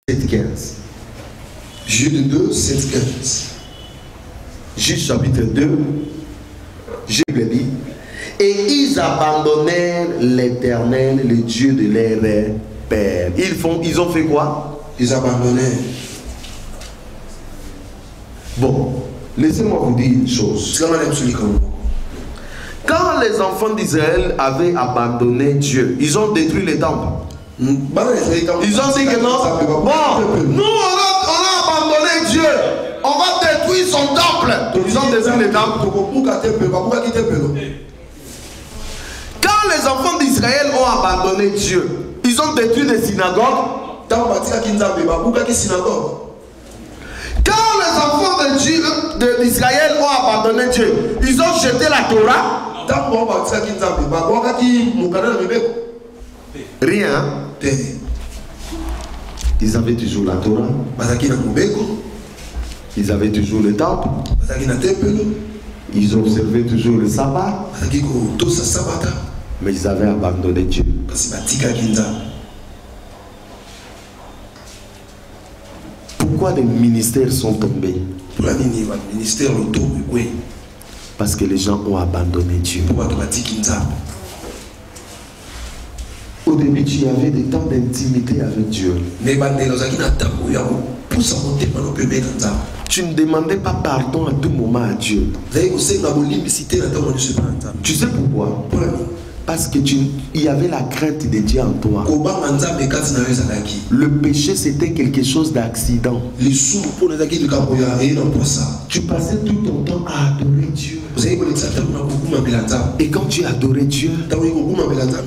7-15. Jude 2, 7-15. Jude chapitre 2, Jude dit, et ils abandonnèrent l'Éternel, le Dieu de leur père. Ils ont fait quoi? Ils abandonnèrent. Bon, laissez-moi vous dire une chose. Quand les enfants d'Israël avaient abandonné Dieu, ils ont détruit les temples. Ils ont dit que non, bon, nous on a abandonné Dieu, on va détruire son temple. Ils ont détruit les temples. Quand les enfants d'Israël ont abandonné Dieu, ils ont détruit les synagogues. Quand les enfants d'Israël ont abandonné Dieu, ils ont jeté la Torah. Rien. Ils avaient toujours la Torah. Ils avaient toujours le temple. Ils observaient toujours le sabbat. Mais ils avaient abandonné Dieu. Pourquoi les ministères sont tombés? Parce que les gens ont abandonné Dieu. Au début, tu avais des temps d'intimité avec Dieu. Tu ne demandais pas pardon à tout moment à Dieu. Tu sais pourquoi? Parce que il y avait la crainte de Dieu en toi. Le péché, c'était quelque chose d'accident. Tu passais tout ton temps à adorer Dieu. Et quand tu adorais Dieu,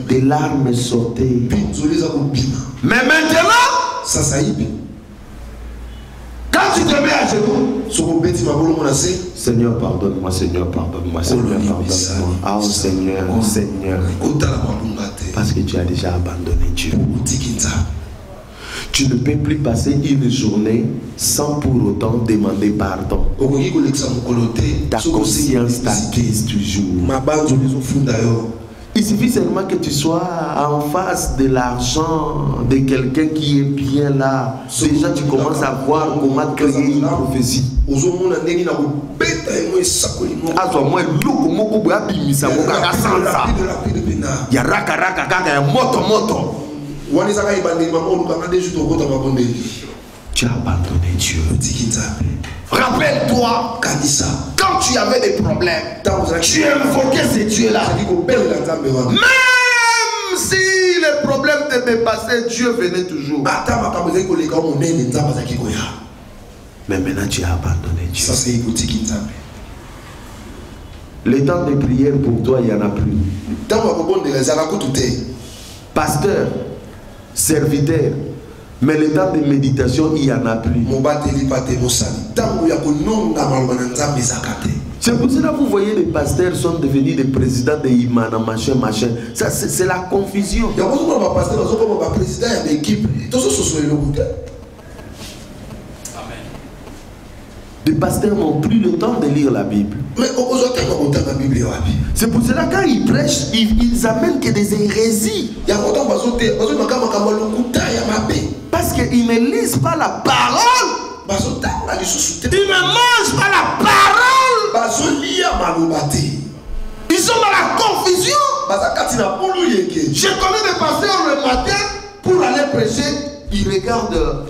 des larmes sortaient. Mais maintenant, quand tu te mets à genoux, Seigneur, pardonne-moi, Seigneur, pardonne-moi, Seigneur, pardonne-moi. Ah, oh, Seigneur, Seigneur. Parce que tu as déjà abandonné Dieu. Tu ne peux plus passer une journée sans pour autant demander pardon. Ta conscience t'accuse toujours. Il suffit seulement que tu sois en face de l'argent de quelqu'un qui est bien là. Déjà, tu commences à voir comment créer une prophétie. Tu as abandonné Dieu. Rappelle-toi, quand tu avais des problèmes, tu invoquais ce Dieu-là. Même si les problèmes te dépassaient, Dieu venait toujours. Mais maintenant tu as abandonné Dieu. Le temps de prière pour toi, il n'y en a plus. Pasteur, serviteur, mais le temps de méditation, il n'y en a plus. C'est pour cela que vous voyez les pasteurs sont devenus des présidents de Imana, machin, machin. Ça, c'est la confusion. Les pasteurs n'ont plus le temps de lire la Bible. C'est pour cela que quand ils prêchent, ils amènent que des hérésies. Parce qu'ils ne lisent pas la parole. Ils ne mangent pas la parole. Ils sont dans la confusion. Je connais des pasteurs le matin pour aller prêcher. Ils regardent.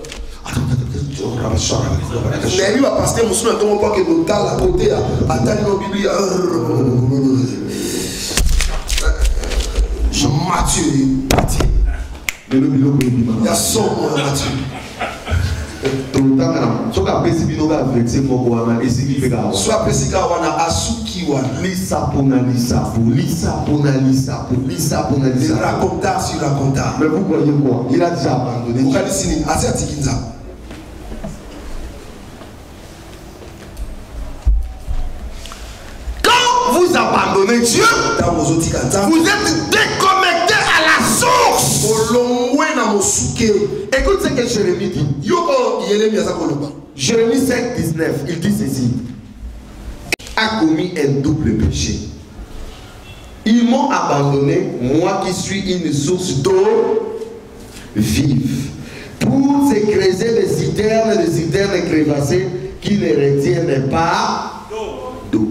Mais vous voyez quoi? Il a déjà abandonné. Vous abandonnez Dieu, vous êtes déconnecté à la source. Écoute ce que Jérémie dit. Jérémie 5, 19, il dit ceci: a commis un double péché. Ils m'ont abandonné, moi qui suis une source d'eau vive, pour se creuser verset qui ne retiennent pas d'eau.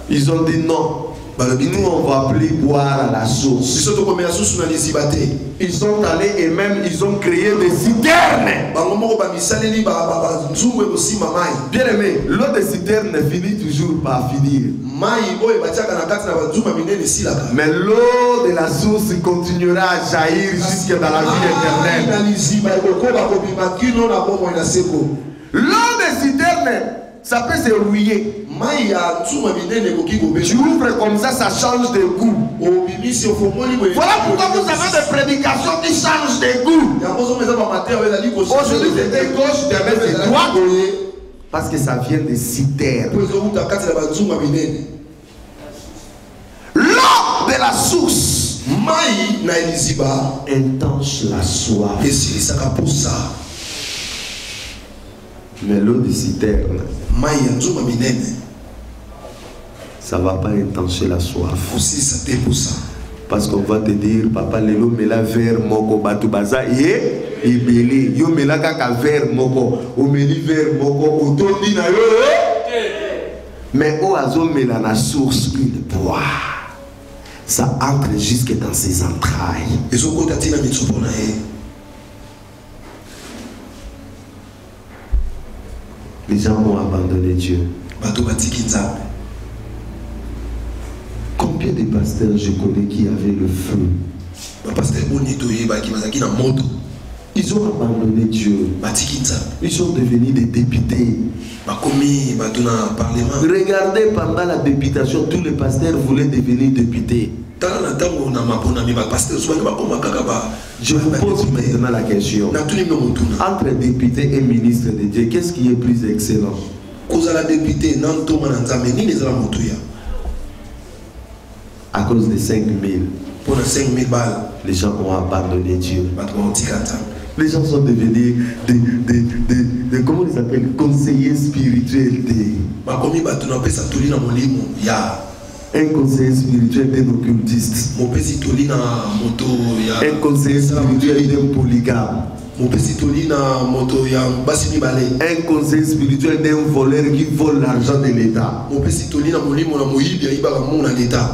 Ils ont dit non. Nous, on va plus boire à la source. Ils sont allés et même ils ont créé des citernes. Bien aimé, l'eau des citernes finit toujours par finir. Mais l'eau de la source continuera à jaillir jusque dans la vie éternelle. L'eau des citernes, ça peut se rouiller. Tu ouvres comme ça change de goût. Voilà pourquoi vous avez des prédications qui changent de goût. Aujourd'hui c'était gauche, demain c'est droite. Parce que ça vient des citernes. L'eau de la source intense la soif. Mais l'eau de citerne, ça ne va pas intenser la soif. Parce qu'on va te dire, papa, lelo mela verre moko batu baza ye ibeli yo mela kaka verre moko o meli verre moko otondi na yo. Mais o azo mela na source il boit. Ça entre jusque dans ses entrailles. Les gens ont abandonné Dieu. Combien de pasteurs je connais qui avaient le feu? Ils ont abandonné Dieu. Ils sont devenus des députés. Regardez, pendant la députation, tous les pasteurs voulaient devenir députés. Je vous pose maintenant la question. Entre député et ministre de Dieu, qu'est-ce qui est plus excellent? À cause des 5 000 balles, les gens ont abandonné Dieu. Les gens sont devenus des comment ils appellent, conseillers spirituels. Un conseiller spirituel d'un occultiste. Un conseiller spirituel d'un polygame. Un conseiller spirituel d'un voleur qui vole l'argent de l'État.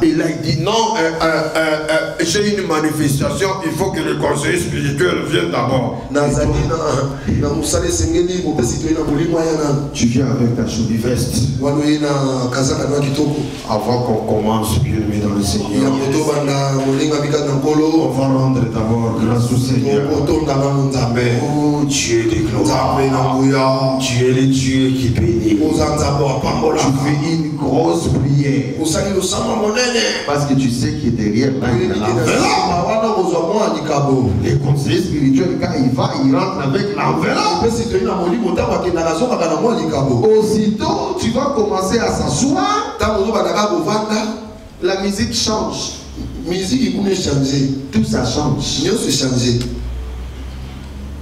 Et là il dit non, j'ai une manifestation, il faut que le conseiller spirituel vienne d'abord. Tu viens avec ta jolie veste. Avant qu'on commence, bien aimé dans le Seigneur, on va rendre d'abord grâce au Seigneur. Oh Dieu de gloire, tu es le Dieu qui bénit. Tu fais une grosse prière parce que tu sais qu'il est derrière l'enveloppe. Les conseillers spirituels, quand il va, il rentre avec l'enveloppe. Aussitôt, tu vas commencer à s'asseoir. La musique change. Tout ça change.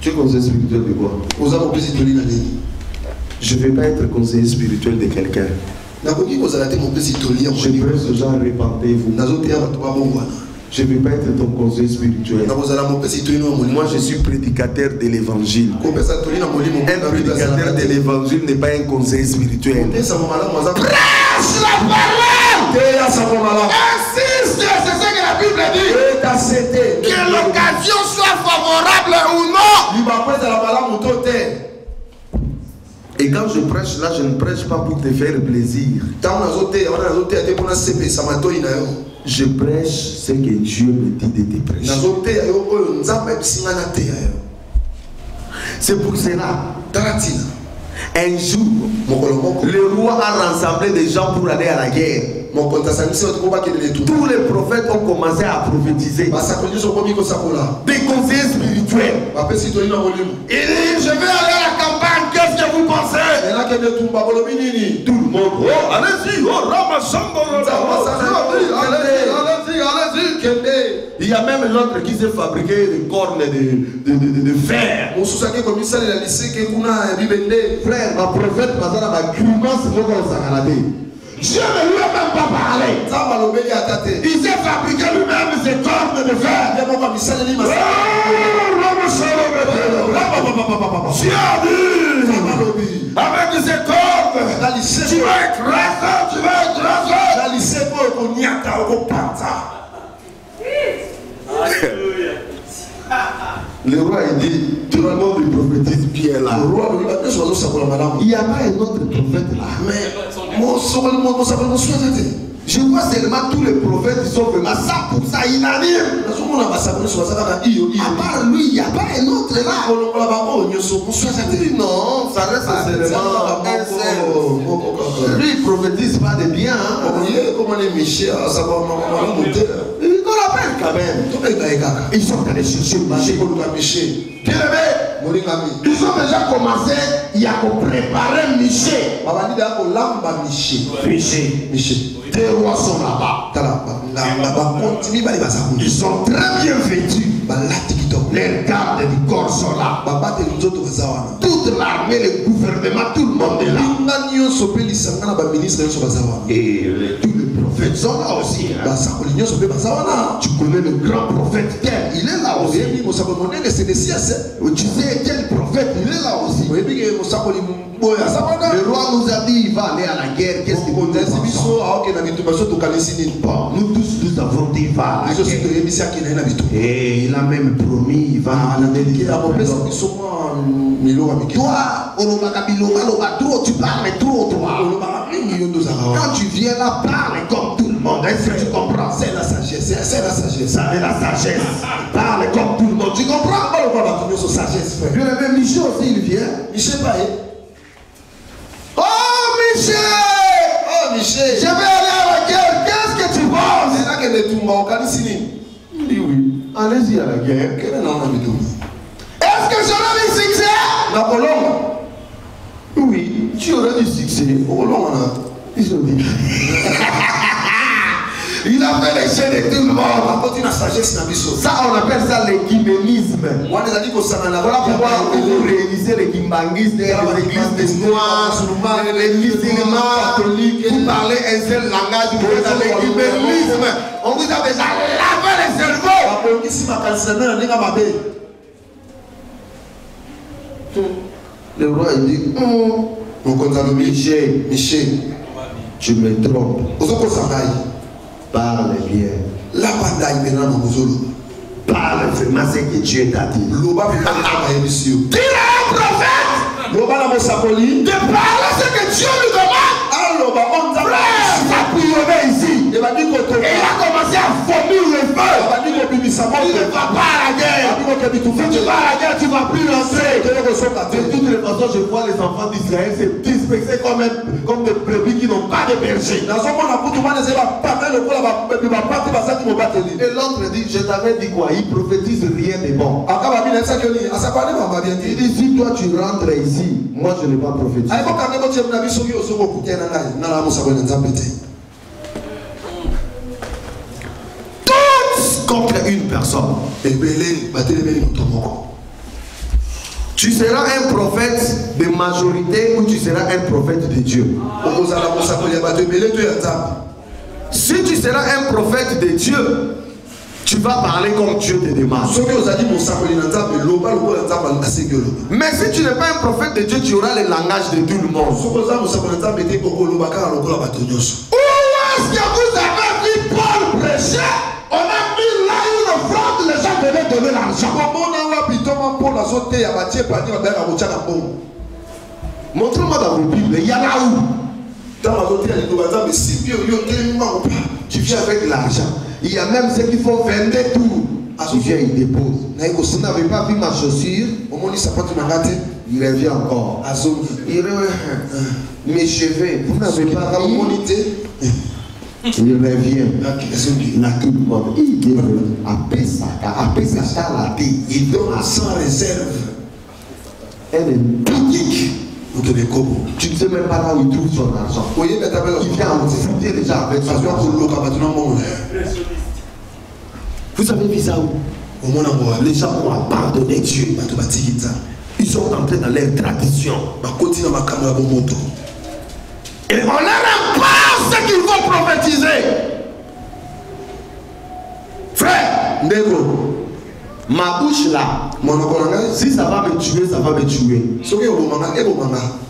Tu es conseiller spirituel de quoi? Je ne vais pas être conseiller spirituel de quelqu'un. Je presse aux gens, répentez-vous. Je ne vais pas être ton conseiller spirituel. Moi, je suis prédicateur de l'évangile. Un prédicateur de l'évangile n'est pas un conseiller spirituel. Prêche la parole! Insiste, c'est ce que la Bible dit. Que l'occasion soit favorable ou non. Et quand je prêche là, je ne prêche pas pour te faire plaisir. Je prêche ce que Dieu me dit de te prêcher. C'est pour cela. Un jour, le roi a rassemblé des gens pour aller à la guerre. Tous les prophètes ont commencé à prophétiser. Des conseillers spirituels. Il dit, je vais aller à la campagne, qu'est-ce que vous pensez? Tout le monde, oh, allez-y, oh, allez-y. Il y a même l'autre qui s'est fabriqué des cornes de fer. Frère, ma prophète, ma grimace, Dieu ne lui a même pas parlé. Il s'est fabriqué lui-même ses cornes de fer. Dieu a dit, Tu vas être rasant, tu vas être rasant. Le roi il dit, tout le monde prophétise Pierre là. Il n'y a pas un autre prophète là. Mais je vois seulement tous les prophètes qui sont vraiment 100% unanimes. À part lui, il n'y a pas un autre là. Non, ça reste seulement un seul. Lui, il ne prophétise pas de bien. Il qu'on l'appelle quand même. Ils sont allés chercher Michel. Bien aimé, ils ont déjà commencé, il y a qu'on préparer Michel. Michel. Tes rois sont là-bas. Ils sont très bien vêtus. Les gardes du corps sont là. Toute l'armée, le gouvernement, tout le monde est là. Et tous les prophètes sont là aussi. Tu connais le grand prophète tel, il est là aussi. Tu sais quel prophète, il est là aussi. Le roi nous a dit il va aller à la guerre. Qu'est-ce qu'il faut dire? Nous tous nous avons dit il va à la guerre. Et il a même promis il va nous donner. Toi, tu parles trop toi. Quand tu viens là, parle comme tout le monde. Est-ce que tu comprends? C'est la sagesse. C'est la sagesse. Ça est la sagesse. Parle comme tout le monde. Tu comprends? Bien aimé, Michel aussi il vient. Michel Paye. Oh Michel! Oh Michel! Je vais aller à la guerre. Qu'est-ce que tu penses? Oui, oui. Allez-y à la guerre. Est-ce que j'aurai du succès? Oui, tu auras du succès. Ils ont dit. Il a fait les chaînes de tout le monde. Ça, on appelle ça l'écuménisme. Voilà pourquoi vous réunissez les kimbanguistes, les églises des noirs, les musulmans, catholiques. Vous parlez un seul langage, vous êtes dans l'écuménisme. On vous a déjà lavé les cerveaux. Le roi il dit, Michel, tu me trompes. Parle bien. Parle vraiment ce que Dieu t'a dit. Dis-le à un prophète de parler ce que Dieu lui demande. Frère, ça prière ici. Et il a commencé à vomir le feu. Il ne va pas à la guerre. Si tu vas à la guerre, tu ne vas plus rentrer. De toutes les façons, je vois les enfants d'Israël se disperser comme des brebis qui n'ont pas de berger. Et l'autre dit, je t'avais dit quoi? Il prophétise rien de bon. Il dit, si toi tu rentres ici, moi je n'ai pas prophétisé. Tous contre une personne. Tu seras un prophète de majorité ou tu seras un prophète de Dieu. Si tu seras un prophète de Dieu, tu vas parler comme Dieu te demande. Mais si tu n'es pas un prophète de Dieu, tu auras le langage de tout le monde. Où est-ce que vous avez vu Paul prêcher? On a mis là une offrande, les gens venaient donner l'argent. Montre-moi dans vos Bibles, il y en a où? Tu viens avec l'argent. Il y a même ceux qui font 22 tours. Tu viens, il dépose. Vous n'avez pas vu ma chaussure? Il revient encore. Mes cheveux, vous n'avez pas vu? Il revient. Il a tout le monde. Il appelle ça la vie. Il donne sans réserve. Elle est boutique. Tu ne sais même pas là où il trouve son argent. Il vient en discuter déjà avec son argent. Vous avez vu ça où? Les gens ont abandonné Dieu. Ils sont entrés dans leur tradition. Et on n'aime pas ce qu'ils vont prophétiser. Frère, Ma bouche là, si ça va me tuer, ça va me tuer.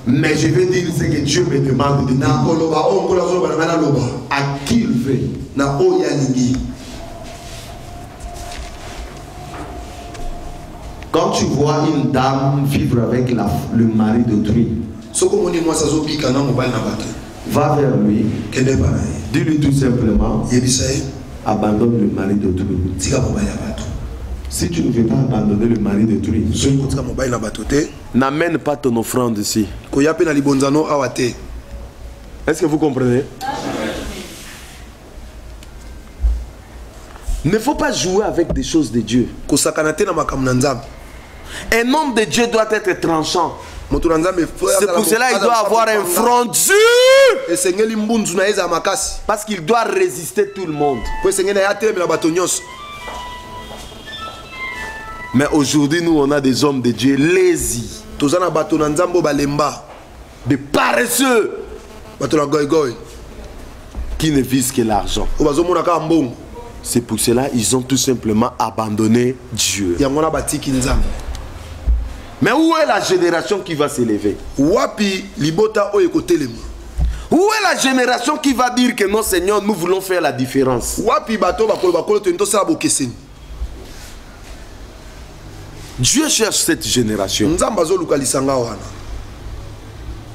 Mais je vais dire ce que Dieu me demande de dire. À qui il veut. Quand tu vois une dame vivre avec le mari d'autrui, va vers lui, dis-lui tout simplement, abandonne le mari d'autrui. Si tu ne veux pas abandonner le mari d'autrui, n'amène pas ton offrande ici. Est-ce que vous comprenez? Il ne faut pas jouer avec des choses de Dieu. Un homme de Dieu doit être tranchant. C'est pour cela qu'il doit avoir un front dur. Parce qu'il doit résister tout le monde. Mais aujourd'hui, nous, on a des hommes de Dieu lazy, des paresseux, qui ne visent que l'argent. C'est pour cela qu'ils ont tout simplement abandonné Dieu. Mais où est la génération qui va s'élever? Où est la génération qui va dire que non, Seigneur, nous voulons faire la différence? Dieu cherche cette génération.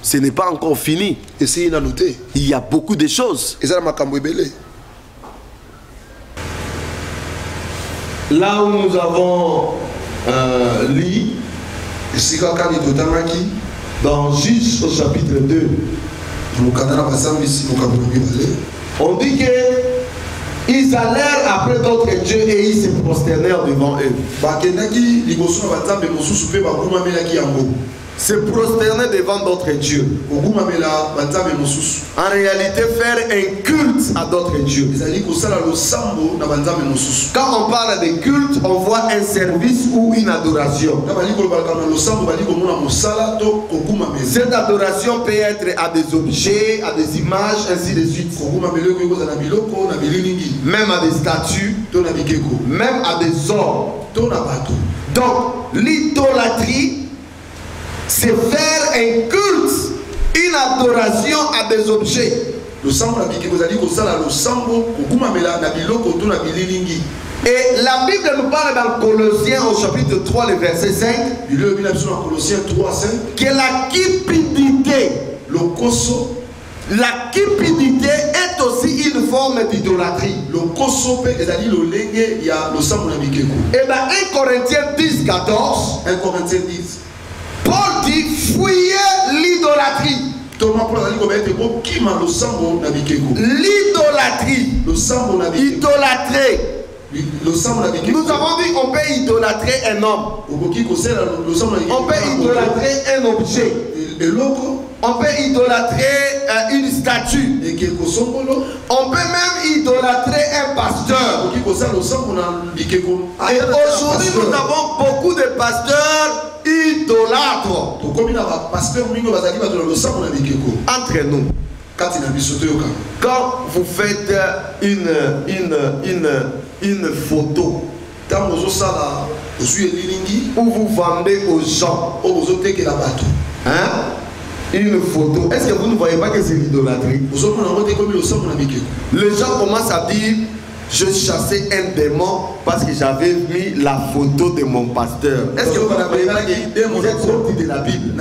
Ce n'est pas encore fini. Il y a beaucoup de choses. Là où nous avons lu dans Juge au chapitre 2, on dit que ils allèrent après d'autres dieux et ils se prosternèrent devant eux. Se prosterner devant d'autres dieux. En réalité, faire un culte à d'autres dieux. Quand on parle de culte, on voit un service ou une adoration. Cette adoration peut être à des objets, à des images, ainsi de suite. Même à des statues, même à des hommes. Donc, l'idolâtrie, c'est faire un culte, une adoration à des objets. Et la Bible nous parle dans Colossiens au chapitre 3, le verset 5, que la cupidité, la cupidité est aussi une forme d'idolâtrie. Et dans 1 Corinthiens 10, 14, Paul dit fuyez l'idolâtrie. L'idolâtrie. Idolâtrer. Nous avons dit qu'on peut idolâtrer un homme. On peut idolâtrer un objet. On peut idolâtrer une statue. On peut même idolâtrer un pasteur. Et aujourd'hui, nous avons beaucoup de pasteurs idolâtres. Entre nous, quand vous faites une photo où vous vendez aux gens, hein? Une photo, est-ce que vous ne voyez pas que c'est l'idolâtrie? Les gens commencent à dire je chassais un démon parce que j'avais mis la photo de mon pasteur. Est-ce que vous avez vous êtes sorti de la Bible?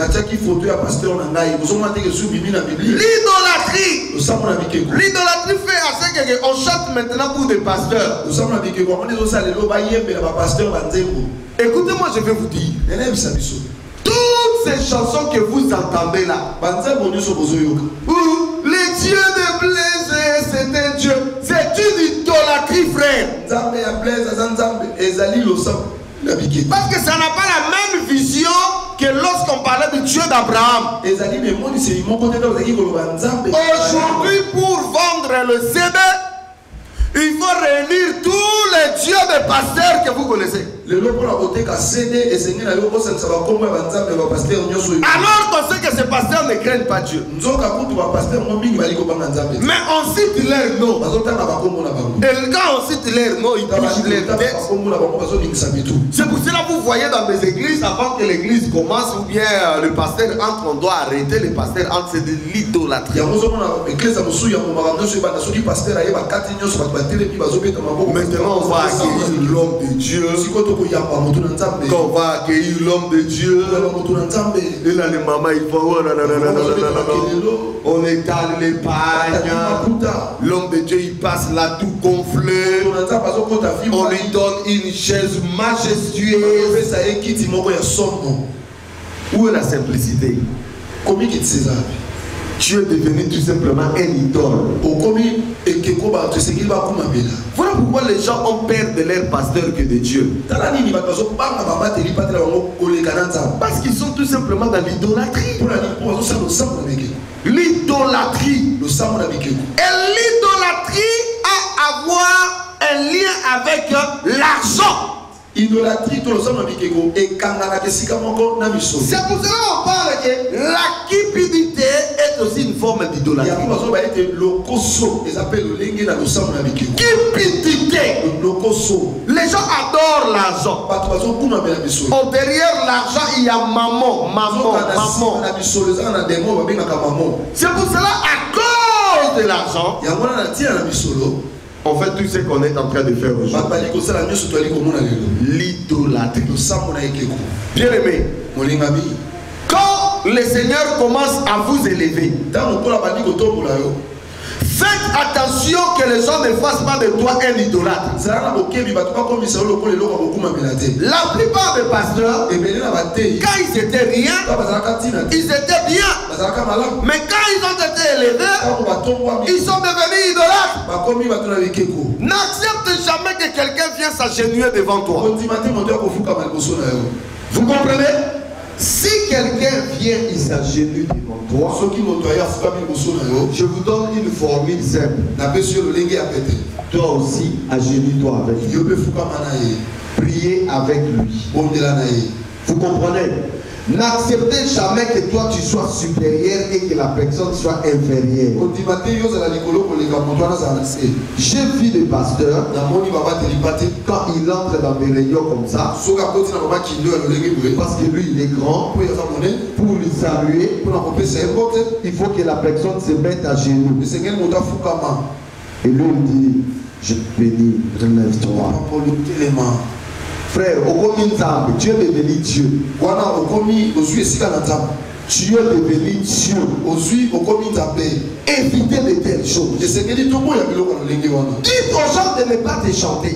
L'idolâtrie. L'idolâtrie fait à ce qu'on chante maintenant pour des pasteurs. Écoutez-moi, je vais vous dire. Toutes ces chansons que vous entendez là, les dieux de Blaise, c'est un dieu. C'est une idolâtrie, frère. Parce que ça n'a pas la même vision que lorsqu'on parlait du Dieu d'Abraham. Aujourd'hui, pour vendre le CD, il faut réunir tous les dieux des pasteurs que vous connaissez. Alors qu'on sait que ces pasteurs ne craignent pas Dieu. Mais on cite leur nom. Et quand on cite leur nom, ils touchent les têtes. C'est pour cela que vous voyez dans les églises, avant que l'église commence, ou bien le pasteur entre, on doit arrêter le pasteur entre, c'est de l'idolâtrie. Maintenant, on va accueillir l'homme de Dieu. Quand on va accueillir l'homme de Dieu, et là, les mamans, ils font, on étale les pagnes. L'homme de Dieu, il passe là tout gonflé. On lui donne une chaise majestueuse. Où est la simplicité? Tu es devenu tout simplement un idole. Voilà pourquoi les gens ont peur de leur pasteur que de Dieu. Parce qu'ils sont tout simplement dans l'idolâtrie. L'idolâtrie. Et l'idolâtrie a à voir un lien avec l'argent. C'est pour cela qu'on parle que la cupidité est aussi une forme d'idolâtrie. Cupidité. Les gens adorent l'argent. Derrière l'argent, il y a maman. C'est pour cela, à cause de l'argent, on fait tout ce qu'on est en train de faire aujourd'hui. L'idolâtrie. Bien aimé, quand le Seigneur commence à vous élever, faites attention que les gens ne fassent pas de toi un idolâtre. La plupart des pasteurs, quand ils étaient rien, ils étaient bien. Mais quand ils ont été élevés, ils sont devenus idolâtres. N'accepte jamais que quelqu'un vienne s'agenouiller devant toi. Vous comprenez? Si quelqu'un vient, il s'agenouille devant toi, je vous donne une formule simple. Toi aussi, agenouille-toi avec lui. Priez avec lui. Vous comprenez? N'acceptez jamais que toi tu sois supérieur et que la personne soit inférieure. J'ai vu des pasteurs, quand il entre dans des réunions comme ça, parce que lui il est grand, pour lui saluer, il faut que la personne se mette à genoux. Et lui il dit, je te bénis, relève-toi. Frère, tu es devenu Dieu. Tu es devenu Dieu. Évitez de telles choses. Dites aux gens de ne pas te chanter.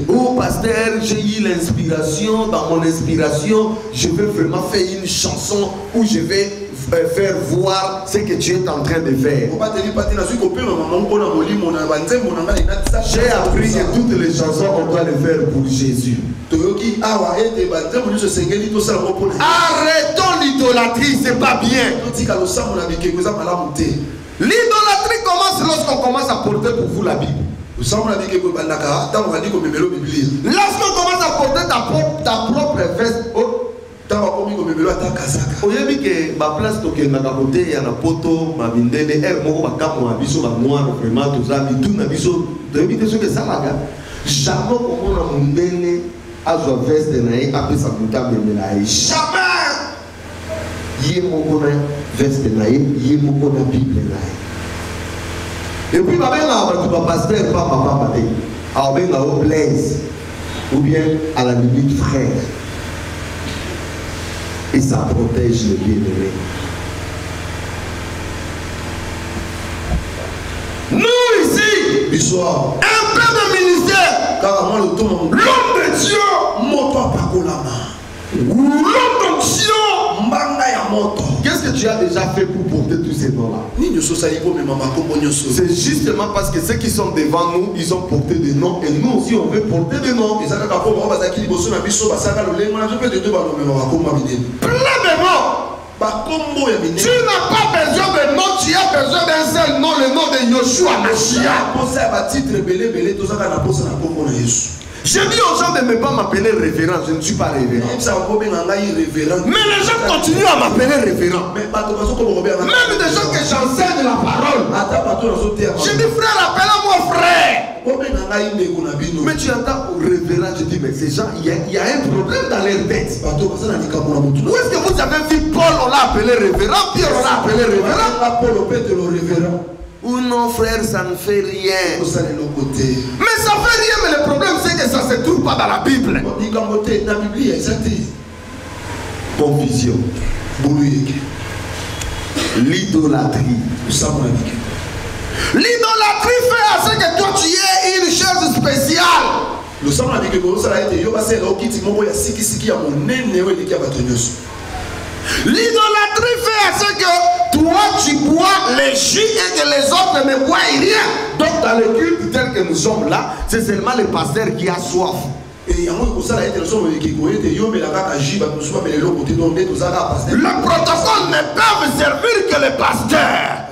Oh pasteur, j'ai eu l'inspiration. Dans mon inspiration, je veux vraiment faire une chanson où je vais faire voir ce que tu es en train de faire. J'ai appris que toutes les chansons on doit les faire pour Jésus. Arrêtons l'idolâtrie, c'est pas bien. L'idolâtrie commence lorsqu'on commence à porter pour vous la Bible. Lorsqu'on commence à porter ta propre veste. Oyebi que ma place toke na côté ya na poto ma bindele moko bakamwa biso ba noir vraiment tozami tout na biso toyebi te soki ezalaka jamais komona mundele azwa veste na ye apesa mutu amemela ye jamais ye moko na veste na ye moko na bible na ye et puis babengaka bato bapasteur papa te abenga o Blaise ou bien à la limite frère. Et ça protège les bien-aimés. Nous ici, un peu de ministère, l'homme de Dieu, l'homme d'onction. Qu'est-ce que tu as déjà fait pour porter tous ces noms-là? C'est justement parce que ceux qui sont devant nous, ils ont porté des noms et nous aussi on veut porter des noms. Plein de mots. Tu n'as pas besoin de nom, tu as besoin d'un seul nom, le nom de Yoshua Mashiach. Je dis aux gens de ne pas m'appeler révérend, je ne suis pas révérend. Mais les gens continuent à m'appeler révérend. Même des gens que j'enseigne la parole. Je dis frère, appelle-moi frère. Mais tu entends révérend, je dis mais ces gens, il y a un problème dans leur tête. Où est-ce que vous avez vu Paul, on l'a appelé révérend, Pierre, on l'a appelé révérend? Ou non frère, ça ne fait rien. Mais ça fait rien, mais le problème c'est que ça ne se trouve pas dans la Bible. Confusion. L'idolâtrie. L'idolâtrie fait à ce que toi tu aies une chose spéciale. L'idolâtrie fait à ce que toi tu bois les jus et que les autres ne boivent rien. Donc dans le culte tel que nous sommes là, c'est seulement le pasteur qui a soif. Le protocole ne peut servir que le pasteur.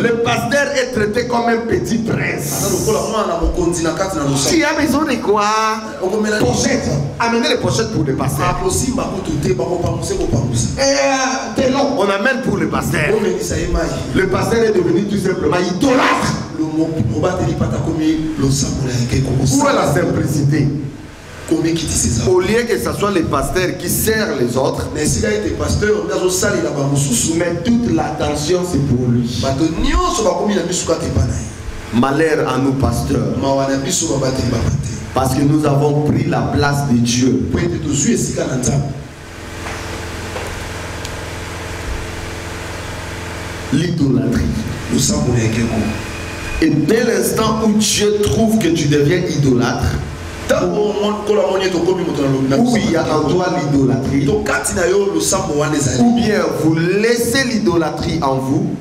Le pasteur est traité comme un petit prince. Tu as besoin de quoi? Pochette. Amenez les pochettes pour le pasteur. Et on amène pour le pasteur. Le pasteur est devenu tout simplement idolâtre. Où est la simplicité? Au lieu que ce soit les pasteurs qui servent les autres, mais toute l'attention c'est pour lui. Malheur à nous pasteurs, parce que nous avons pris la place de Dieu. L'idolâtrie. Et dès l'instant où Dieu trouve que tu deviens idolâtre, ou il y a en toi l'idolâtrie, ou bien vous laissez l'idolâtrie en vous,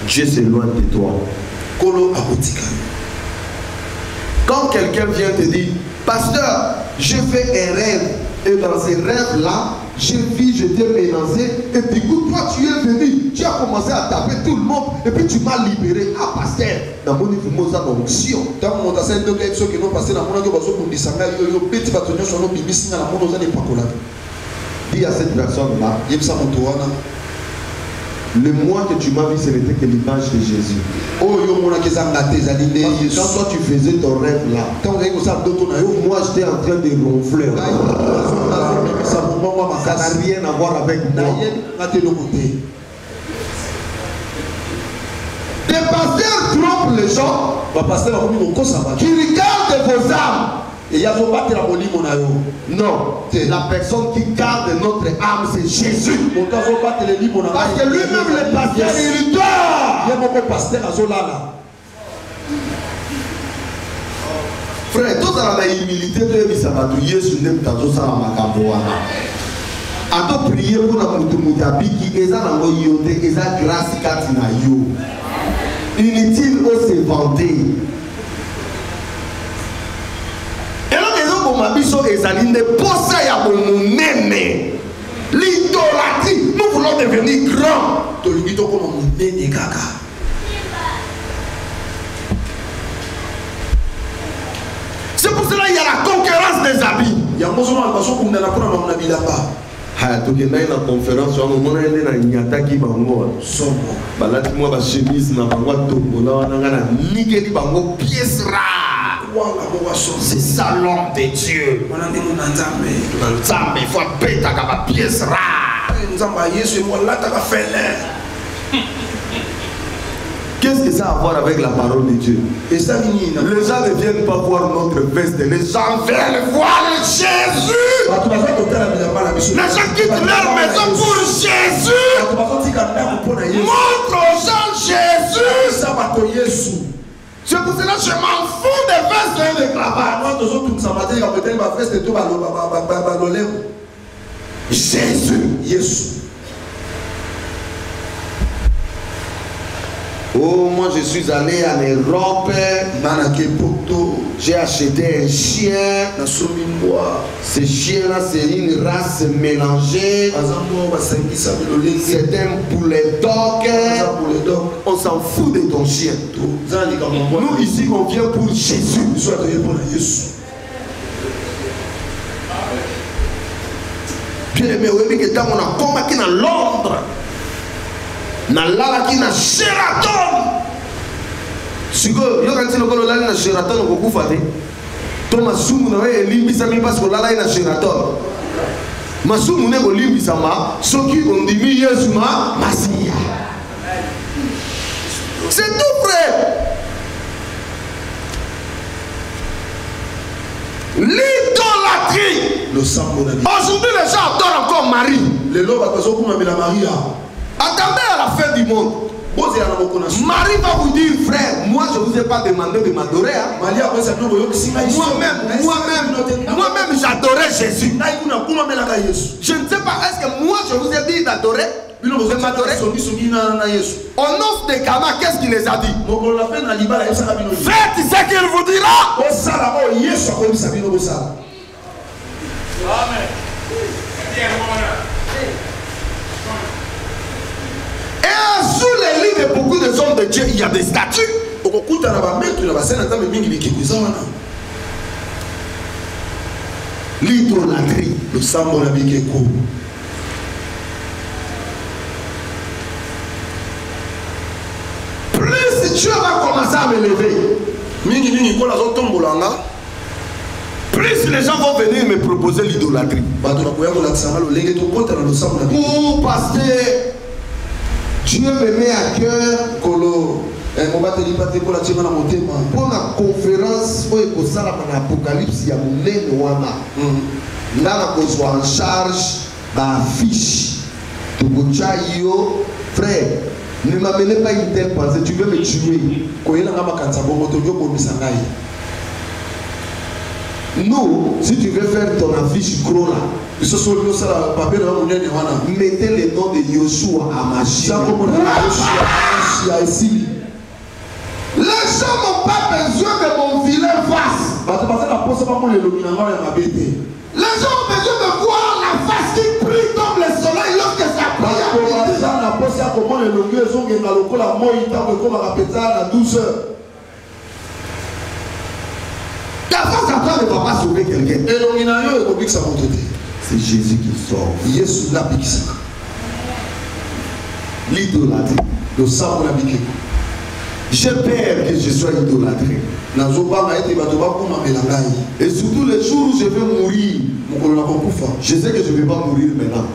Dieu s'éloigne de toi. Quand quelqu'un vient te dire, pasteur, je fais un rêve, et dans ces rêves-là, j'ai vu, je t'ai menacé, et puis toi tu es venu, tu as commencé à taper tout le monde, et puis tu m'as libéré. Ah, pasteur, dans mon niveau, ça n'a onction. Dis à cette personne-là, le moi que tu m'as vu, ce n'était que l'image de Jésus. Quand toi tu faisais ton rêve là, moi j'étais en train de ronfler. Ça n'a rien à voir avec moi. Des pasteurs trompent les gens qui regardent vos âmes. Non, la personne qui garde notre âme, c'est Jésus. Parce que lui-même, le pasteur, il dort. Frère, tout ça la humilité, ça va prier sur le tazo, ça va m'accaboana. A prier pour la mutumutabi qui est à la moyote, et à grâce katina yo. Inutile de se vanter. L'idolâtrie, nous voulons devenir grands. C'est pour cela qu'il y a la concurrence des habits. Tu es dans la conférence, c'est ça l'homme de Dieu. Il faut péter la pièce rare. Qu'est-ce que ça a à voir avec la parole de Dieu? Les gens ne viennent pas voir notre veste, les gens viennent voir Jésus. Les gens quittent leur maison pour Jésus. Montre aux gens Jésus. C'est pour cela que je m'en fous des vestes et des cravates. Jésus. Oh, moi je suis allé en Europe. j'ai acheté un chien. Ce chien-là, c'est une race mélangée. C'est un bulldog. On s'en fout de ton chien. Nous, ici, on vient pour Jésus. Bien aimé, oui, que dans on a combattu dans Londres, dans l'alaki dans Sheraton. Si vous avez dit que vous avez Sheraton, vous pouvez faire. Thomas Soumou n'a pas limbisa mi parce que là il a Sheraton. Masumu ne ko limbisa ma, soki on dit mi Yesu ma Masia. C'est tout vrai. L'idolâtrie. Aujourd'hui, les gens adorent encore Marie. Attendez à la fin du monde. Marie va vous dire, frère, moi je ne vous ai pas demandé de m'adorer. Hein. Moi-même, j'adorais Jésus. Je ne sais pas, est-ce que moi je vous ai dit d'adorer? De m'adorer? On offre des gamins, qu'est-ce qu'il les a dit? Faites ce qu'il vous dira. Amen. Et sous les lits de beaucoup de hommes de Dieu, il y a des statues. L'idolâtrie. Le sang la vie. Plus Dieu va commencer à me lever, plus les gens vont venir me proposer l'idolâtrie. Ou parce que Dieu me met à cœur pour la conférence où il y a l'Apocalypse, il y a en charge d'affiche. Frère, ne m'amenez pas une telle pensée, tu veux me tuer. Nous, si tu veux faire ton affiche gros là, mettez le nom de Yoshua à ma chien. Les gens n'ont pas besoin que mon vilain fasse. Les gens ont besoin de voir la face qui brille comme le soleil lorsque ça brille. La force à toi ne va pas sauver quelqu'un. C'est Jésus qui sauve. L'idolâtrie. J'ai peur que je sois idolâtré. Et surtout les jours où je vais mourir, je sais que je ne vais pas mourir maintenant.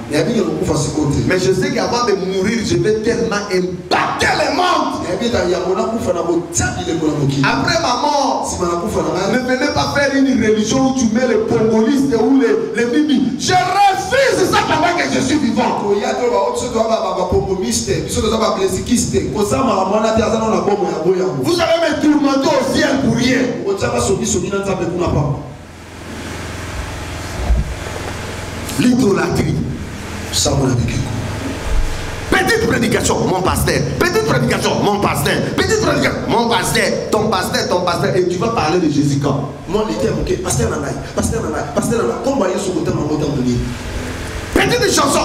Mais je sais qu'avant de mourir, je vais tellement impacter le monde. Après ma mort, ne venez pas faire une religion où tu mets les pongolistes ou les bibi. Je refuse ça pendant que je suis vivant. Vous allez me tourmenter au ciel pour rien. L'idolâtrie. Petite prédication, mon pasteur. Petite prédication, mon pasteur. Petite prédication, mon pasteur. Ton pasteur, ton pasteur. Et tu vas parler de Jésus quand? Petite chanson.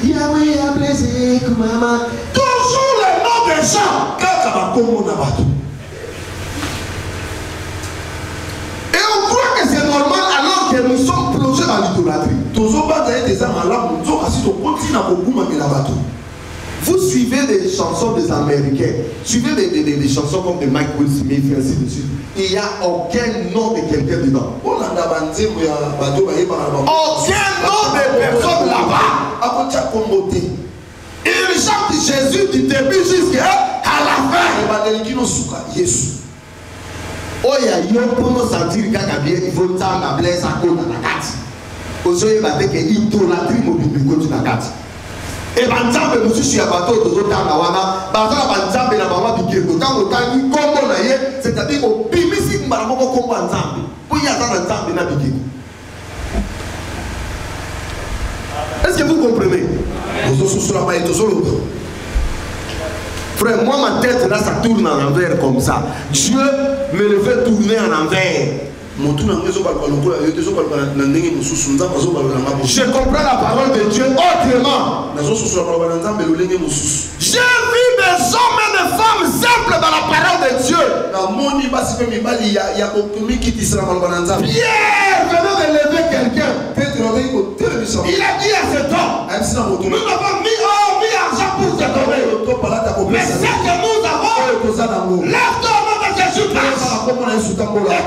Yahweh a blessé maman. Toujours le nom des gens. Et on croit que c'est normal alors que nous sommes plongés dans l'idolâtrie. Vous suivez des chansons des Américains, suivez des chansons comme de Mike Will Smith, ainsi de suite. Il n'y a aucun nom de quelqu'un dedans. Aucun nom de personne là-bas. Il chante Jésus du début jusqu'à la fin. Oh, il y a pour nous sentir qu'il il faut que ça blesse à cause de la carte. Aujourd'hui, il va dire que l'idolâtrie mobile continue la carte. Et banzambe nous suis à bateau de Zotana wana, bazala banzambe na baba bikeko. Quand on t'a dit comment na ye, c'est-à-dire au bimisi mbaramoko comme banzambe. Pour y avoir banzambe na bikeko. Est-ce que vous comprenez? Frère, moi ma tête là ça tourne en envers comme ça. Dieu me le fait tourner en envers. Je comprends la parole de Dieu autrement. J'ai vu des hommes et des femmes simples dans la parole de Dieu. Pierre venait de lever quelqu'un. Il a dit à cet homme, nous avons mis argent pour te donner. Mais ce que nous avons, lève-toi au nom de Jésus-Christ. Et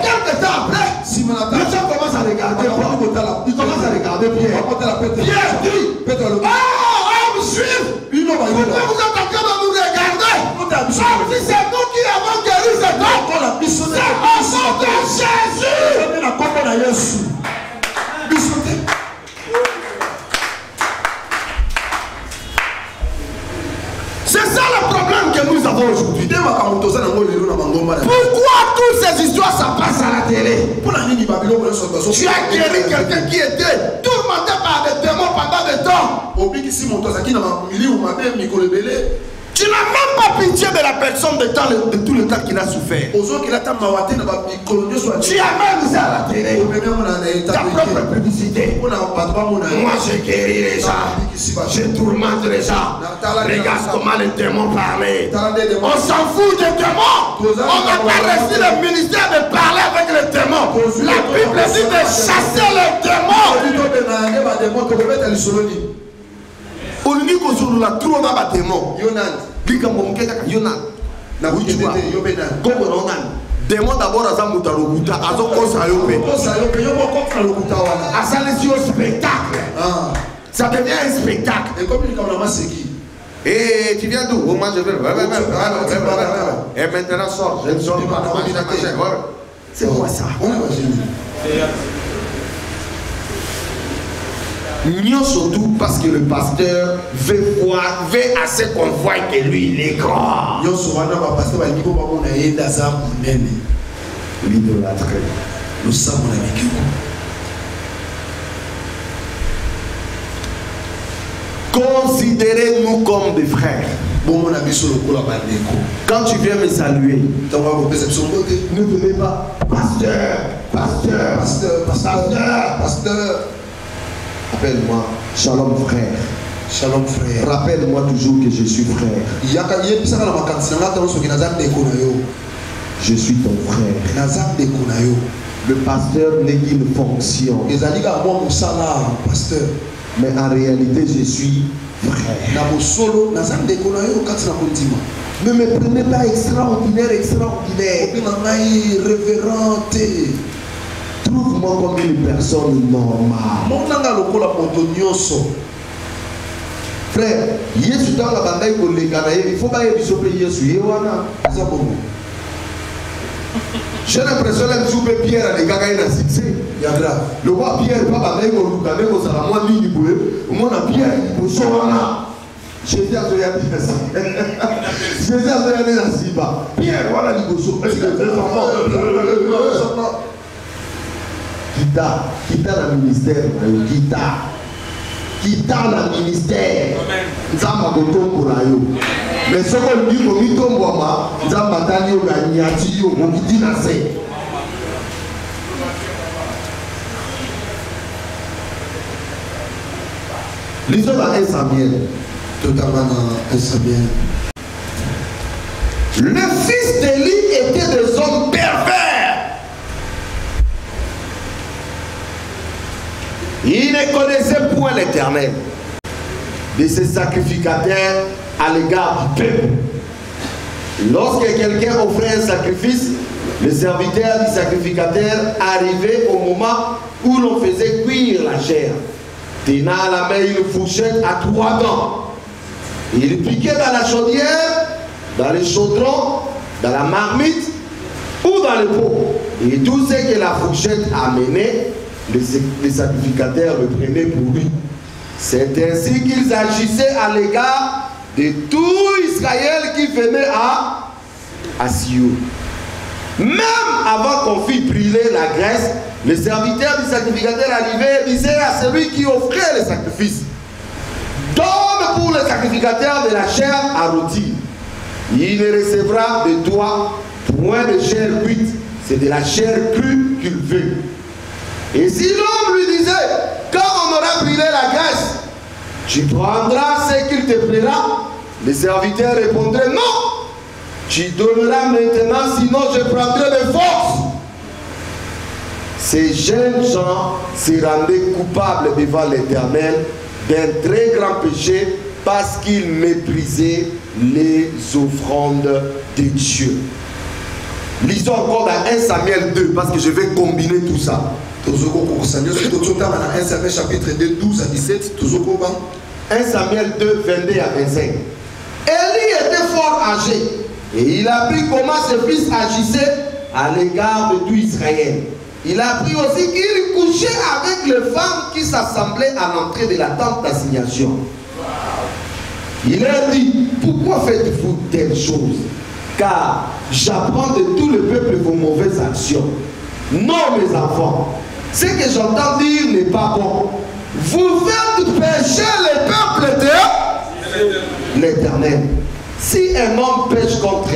quelques temps après, les gens commencent à regarder. Ils commencent à regarder Pierre. Pierre dit, oh, homme juif, pourquoi vous êtes en train de nous regarder? Si c'est nous qui avons guéri cet homme, c'est au nom de Jésus. C'est ça le problème que nous avons aujourd'hui. Pourquoi toutes ces histoires ça passe à la télé? Tu as guéri quelqu'un qui était tourmenté par des démons pendant des temps. Tu n'as même pas pitié de la personne de tout le temps qu'il a souffert. Tu as même ça à la télé. Ta propre publicité. Moi j'ai guéri les gens. Je tourmente les gens. Regarde comment les démons parlaient. On s'en fout des démons. On n'a pas reçu le ministère de parler avec les démons. La Bible dit de chasser les démons. Démon d'abord à Zamutalokuta, à Zokosayope. À Salesio spectacle. Ça devient un spectacle. Et tu viens d'où? Moi je vais. Et maintenant sors. Je ne sors pas. C'est quoi ça? Nous surtout parce que le pasteur veut assez qu'on voit que lui il est grand. L'idolâtrie. Nous sommes avec vous. Considérez-nous comme des frères. Quand tu viens me saluer, ne venez pas pasteur. Appelle-moi Shalom frère. Shalom frère. Rappelle-moi toujours que je suis frère. Je suis ton frère. Le pasteur n'est qu'une fonction. Mais en réalité, je suis frère. Ne me prenez pas extraordinaire. Trouve-moi comme une personne normale. Frère, Yesu dans la bande il faut pas y choper Yesu. J'ai l'impression que je Pierre à l'égaga il a succès. Le roi Pierre pas bande il au salamoi mini boué. Mon Pierre il peut sauver. Jésus a donné la Siba. Pierre voilà l'Igoso. Quitta le ministère, quitta le ministère. Nzamba kotomborayo. Mais ce qu'on dit au mitomboma, nzamba tani o ganyati yo mokidina se. Lisons dans 1 Samuel. Totalement dans 1 Samuel. Le fils d'Élie était des hommes pervers. Il ne connaissait point l'Éternel. De ses sacrificateurs à l'égard du peuple. Lorsque quelqu'un offrait un sacrifice, le serviteur du sacrificateur arrivait au moment où l'on faisait cuire la chair. Tenant à la main une fourchette à 3 dents. Il piquait dans la chaudière, dans les chaudrons, dans la marmite ou dans le pot. Et tout ce que la fourchette amenait, les sacrificateurs le prenaient pour lui. C'est ainsi qu'ils agissaient à l'égard de tout Israël qui venait à Sion. Même avant qu'on fît brûler la graisse, les serviteurs du sacrificateur arrivaient et disaient à celui qui offrait le sacrifice: donne pour le sacrificateur de la chair à rôtir. Il ne recevra de toi point de chair cuite, c'est de la chair crue qu'il veut. Et si l'homme lui disait, quand on aura brûlé la graisse, tu prendras ce qu'il te plaira, le serviteur répondrait, non, tu donneras maintenant, sinon je prendrai de force. Ces jeunes gens se rendaient coupables devant l'Éternel d'un très grand péché parce qu'ils méprisaient les offrandes de Dieu. Lisons encore dans 1 Samuel 2 parce que je vais combiner tout ça. 1 Samuel chapitre 2, 12 à 17. 1 Samuel 2, 22 à 25. Élie était fort âgé et il a appris comment ses fils agissaient à l'égard de tout Israël. Il a appris aussi qu'il couchait avec les femmes qui s'assemblaient à l'entrée de la tente d'assignation. Il leur dit, pourquoi faites-vous telle chose? Car j'apprends de tout le peuple vos mauvaises actions. Non, mes enfants, ce que j'entends dire n'est pas bon. Vous faites pécher le peuple de l'Éternel. Si un homme pêche contre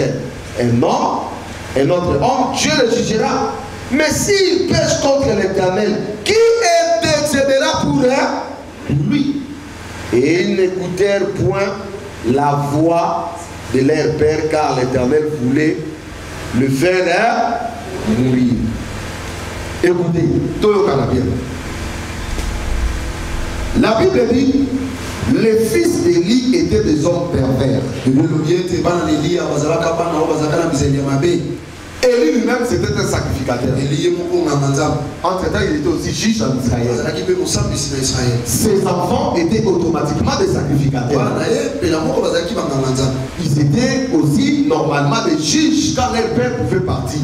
un autre homme, Dieu le jugera. Mais s'il pêche contre l'Éternel, qui intercédera pour lui? Et ils n'écoutèrent point la voix de leur père, car l'Éternel voulait le faire mourir. Écoutez, tout le Canadien. La Bible dit, les fils d'Élie étaient des hommes pervers. Élie lui-même c'était un sacrificateur. Entre-temps, il était aussi juge en Israël. Ses enfants étaient automatiquement des sacrificateurs. Ils étaient aussi normalement des juges quand leur père pouvait partir.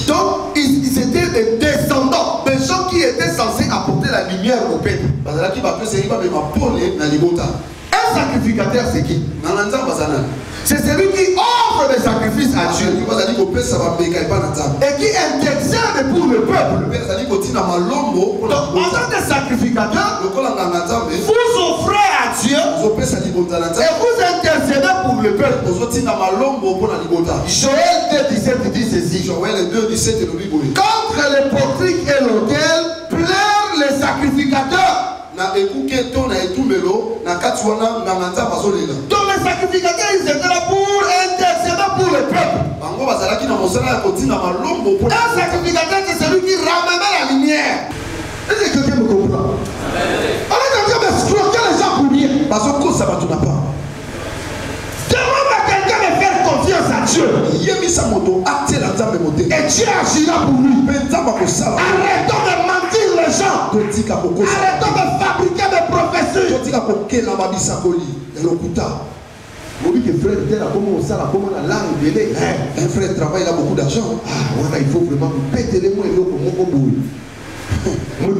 Donc, ils étaient des descendants, des gens qui étaient censés apporter la lumière au peuple. Un sacrificateur, c'est qui? C'est celui qui offre des sacrifices à Dieu et qui intercède pour le peuple. Donc, en tant que sacrificateur, vous offrez à Dieu et vous intercédez pour le peuple. Joël 2,17 dit ceci. Contre les portiques et l'autel pleurent les sacrificateurs. Donc les sacrificateurs, ils étaient là pour intercéder pour le peuple. Un sacrificateur, c'est celui qui ramène la lumière. Est-ce que quelqu'un me comprend? On est en train de escroquer les gens pour rien. Demande à quelqu'un de faire confiance à Dieu. Et Dieu agira pour lui. Arrêtons de mentir les gens. Arrêtons de fabriquer des prophéties. Un frère travaille, il a beaucoup d'argent. Il faut vraiment péter les mots et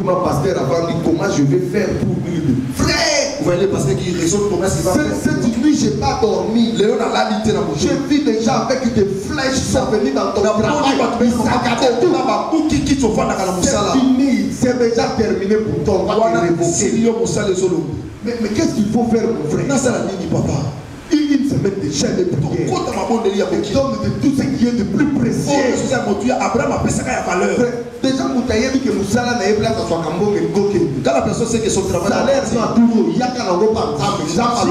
moi, pasteur, avant dit comment je vais faire pour lui. Frère, vous voyez le pasteur qui raisonne comment il va faire. Cette nuit, je n'ai pas dormi. Je vis déjà avec des flèches qui sont venues dans ton travail. C'est fini, c'est déjà terminé pour toi. Mais qu'est-ce qu'il faut faire, mon frère? Une semaine de chaîne de prière. Donne de tout ce qui est de plus précieux. Déjà, Moutaïe dit que Moussala n'a pas place à son cambo et Goké. Quand la personne sait que son travail salaire soit tout, il y a qu'un euro par exemple.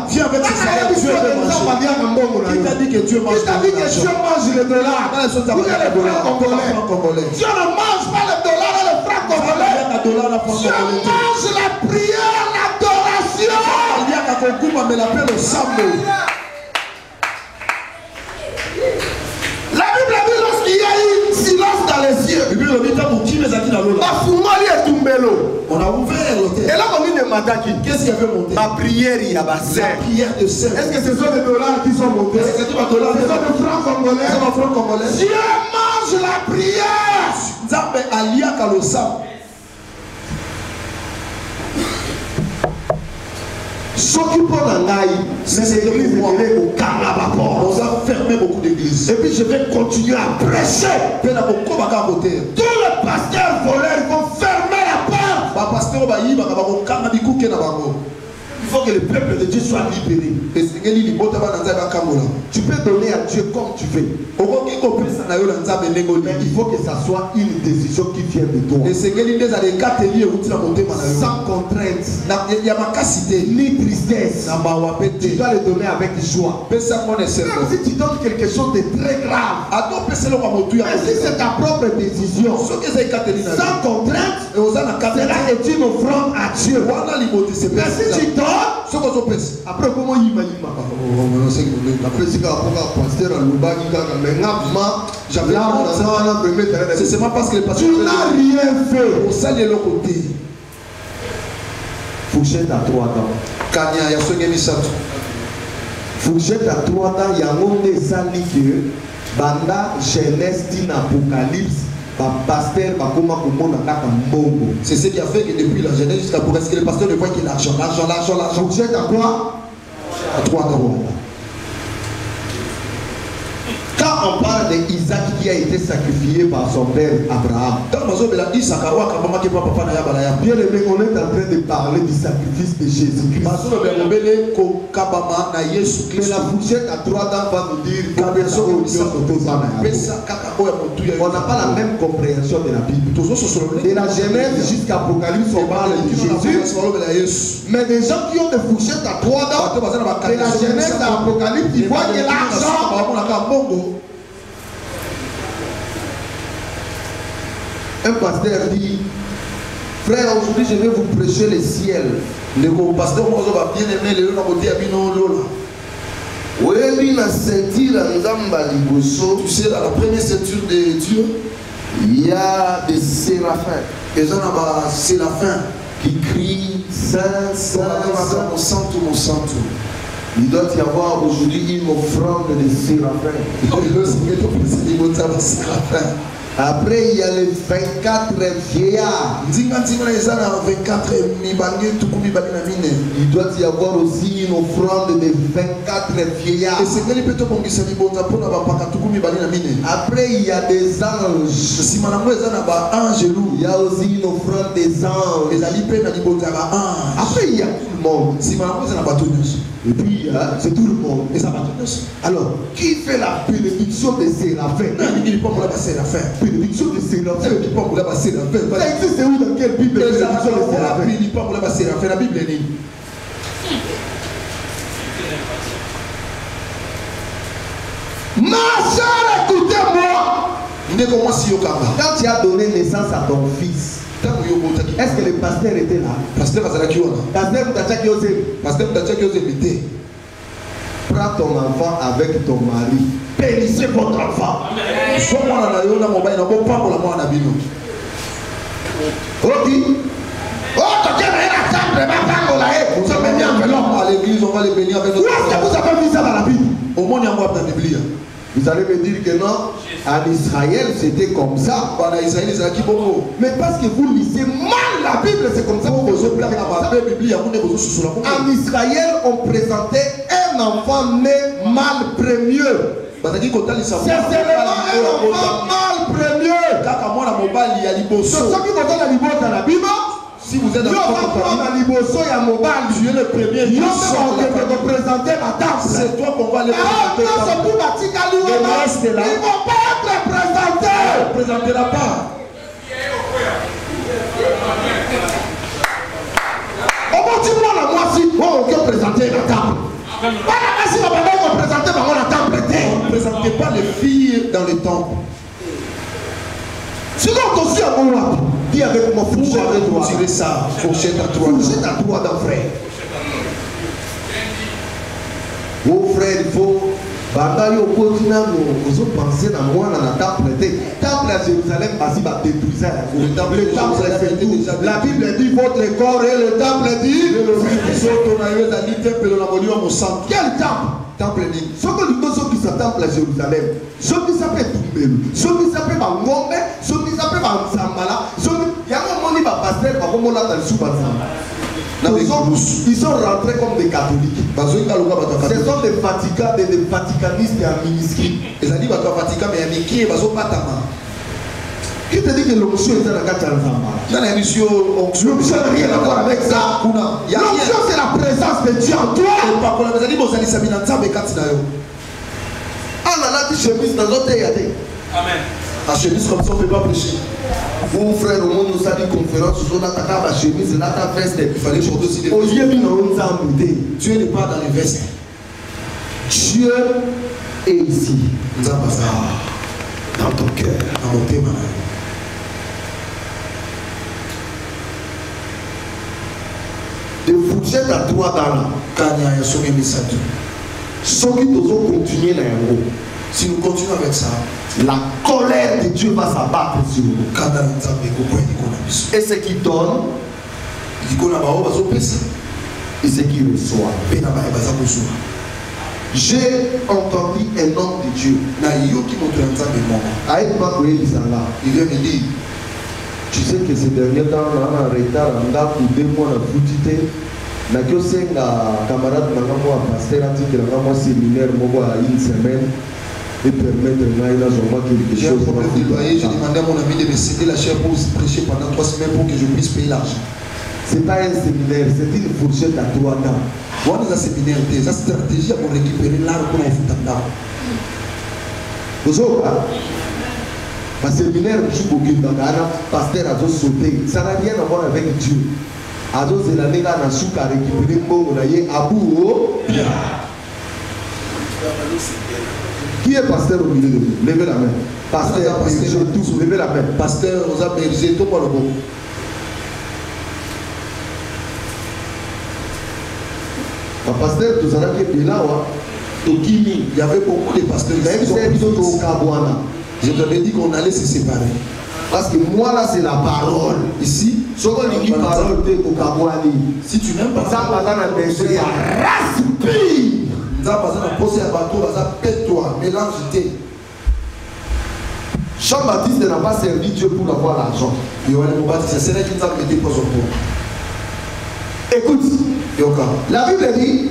Viens avec ce salaire, tu es qui t'a dit que Dieu mange le dollar? Dieu ne mange pas le dollar et le franc congolais. Dieu mange la prière, l'adoration. La Bible dit lorsqu'il y a eu silence dans les cieux, la foumali est tombée l'eau. On a ouvert l'hôtel. Et là, on dit de Mataki. Qu'est-ce qui avait monté? Ma prière, il y a la prière de sel. Est-ce que ce sont des dollars qui sont montés? Est-ce que ce sont des francs congolais? Dieu mange la prière. Nzambe alia kalosa. S'occupons d'un aïe, mais c'est l'église au Canada. On a fermé beaucoup d'églises. Et puis je vais continuer à prêcher. Tous les pasteurs voleurs vont fermer la porte. faut que le peuple de Dieu soit libéré. Tu peux donner à Dieu comme tu veux. Mais il faut que ça soit une décision qui vient de toi. Sans contrainte, ni tristesse. Tu dois le donner avec joie. Même si tu donnes quelque chose de très grave, mais si c'est ta propre décision, sans contrainte, cela est une offrande à Dieu. Mais si tu donnes, après comment il m'a dit, c'est seulement parce que le pasteur tu n'as rien fait. Au sein de l'autre côté. Fourchette à 3 dents. Fourchette à 3 dents, il y a un monde des alliés que Banda Genèse dit l'Apocalypse. C'est ce qui a fait que depuis la Genèse jusqu'à pour que le pasteur ne voit que l'argent. Fourchette à quoi? À 3 dents. Quand on parle d'Isaac qui a été sacrifié par son père Abraham, bien aimé, on est en train de parler du sacrifice de Jésus-Christ. Mais la fourchette à 3 dents va nous dire on n'a pas la même compréhension de la Bible. De la Genèse jusqu'à Apocalypse, on parle de Jésus. Mais des gens qui ont des fourchettes à 3 dents, de la Genèse à Apocalypse, ils voient que l'argent. Un pasteur dit, frère, aujourd'hui je vais vous prêcher le ciel. Le pasteur bien aimé le tu sais, dans la première ceinture de Dieu, il y a des séraphins. Et ça n'a séraphins qui crient Saint, Saint, Saint, mon santo, mon santo. Il doit y avoir aujourd'hui une offrande de séraphins. Après, il y a les 24 vieillards. Il doit y avoir aussi une offrande de 24 vieillards. Après, il y a des anges. Il y a aussi une offrande des anges. Après, il y a tout le monde. Et puis, c'est tout le monde. Alors, qui fait la bénédiction de séraphins? Bénédiction de séraphins. Ça existe où dans quelle Bible? Bénédiction de séraphins. La Bible est ma soeur, écoutez-moi. Quand tu as donné naissance à ton fils, est-ce que le pasteur était là? Pasteur prends ton enfant avec ton mari. Périssez votre enfant. Ok. Oh, tu as la table, à l'église, on va les bénir avec notre. Où est-ce que vous avez vu ça dans la Bible? Au moins, il y a un dans la Bible. Vous allez me dire que non, en Israël c'était comme ça. Mais parce que vous lisez mal la Bible, c'est comme ça. En Israël, on présentait un enfant né mal premier. C'est seulement un enfant mal premier. C'est ça qui vous donne la liberté dans la Bible. Si vous êtes dans tu es le premier. C'est toi qu'on va les présenter. Ils ne vont pas être présentés. Ne présentera pas. On peut présenter la table. On ne présentait pas les filles dans les temples. Dis avec moi, fourchette à 3. Tirez ça, fourchette à 3. Fourchette à 3 d'un frère. Oh frère, il faut. Bataille au quotidien, vous pensez à moi dans la temple. Temple à Jérusalem, vas-y, va détruire. Le temple est fait. La Bible dit votre corps et le temple dit. Quel temple? Temple dit. Ce que nous sommes qui s'attendent à Jérusalem. Ce qui s'appelle Tumbelu. Ce qui s'appelle Ngombe. Ce qui s'appelle Zambala. Il y a un moment où pasteur va comme on l'a dans le sous-bazar. Ils sont rentrés comme des catholiques. Ce sont des vaticanistes et un ministre. Qui te dit que l'onction est dans la carte dans la mission, l'onction n'a rien à voir avec ça. L'onction, c'est la présence de Dieu en toi. Ah là là, tu chemises dans l'autre théâtre. Amen. La chemise comme ça, on ne peut pas prêcher. Vous, frère, au monde, nous avons une conférence, nous avons ta chemise, là, ta veste. Il fallait porter aussi des vestes. Dieu n'est pas dans les vestes. Dieu est ici. Dans ton cœur. Dans mon thème. De fourchette à droite dans la. Quand il y a un sommet de Satan. Ceux qui doivent continuer dans un gros. Si nous continuons avec ça, la colère de Dieu va s'abattre sur nous. Et ce qui donne, et ce qui reçoit. J'ai entendu un homme de Dieu. Il vient me dire, tu sais que ces derniers temps, on a un retard, on a pour 2 mois de foutité. Je suis un camarade, un pasteur, un séminaire, une semaine. Et permettre quelque chose. J'ai un problème de loyer, j'ai demandé à mon ami de me céder la chair pour prêcher pendant 3 semaines pour que je puisse payer l'argent. Ce n'est pas un séminaire, c'est une fourchette à 3 ans. Voilà un séminaire, c'est une stratégie pour récupérer l'argent pour en foutre dedans. Vous savez, un séminaire, je suis beaucoup de pasteur a sauté. Ça n'a rien à voir avec Dieu. Ado c'est l'année là, on a récupéré bon, on a eu Abou. Qui est pasteur au milieu de vous? Levez la main. Pasteur, tous, levez la main. Pasteur, on a bergé tout pour le bon. Pasteur, tout ça qui est là, il y avait beaucoup de pasteurs. Je t'avais dit qu'on allait se séparer. Parce que moi là c'est la parole. Ici, si tu n'aimes pas ça, Jean-Baptiste n'a pas servi Dieu pour avoir l'argent. Écoute, la Bible dit,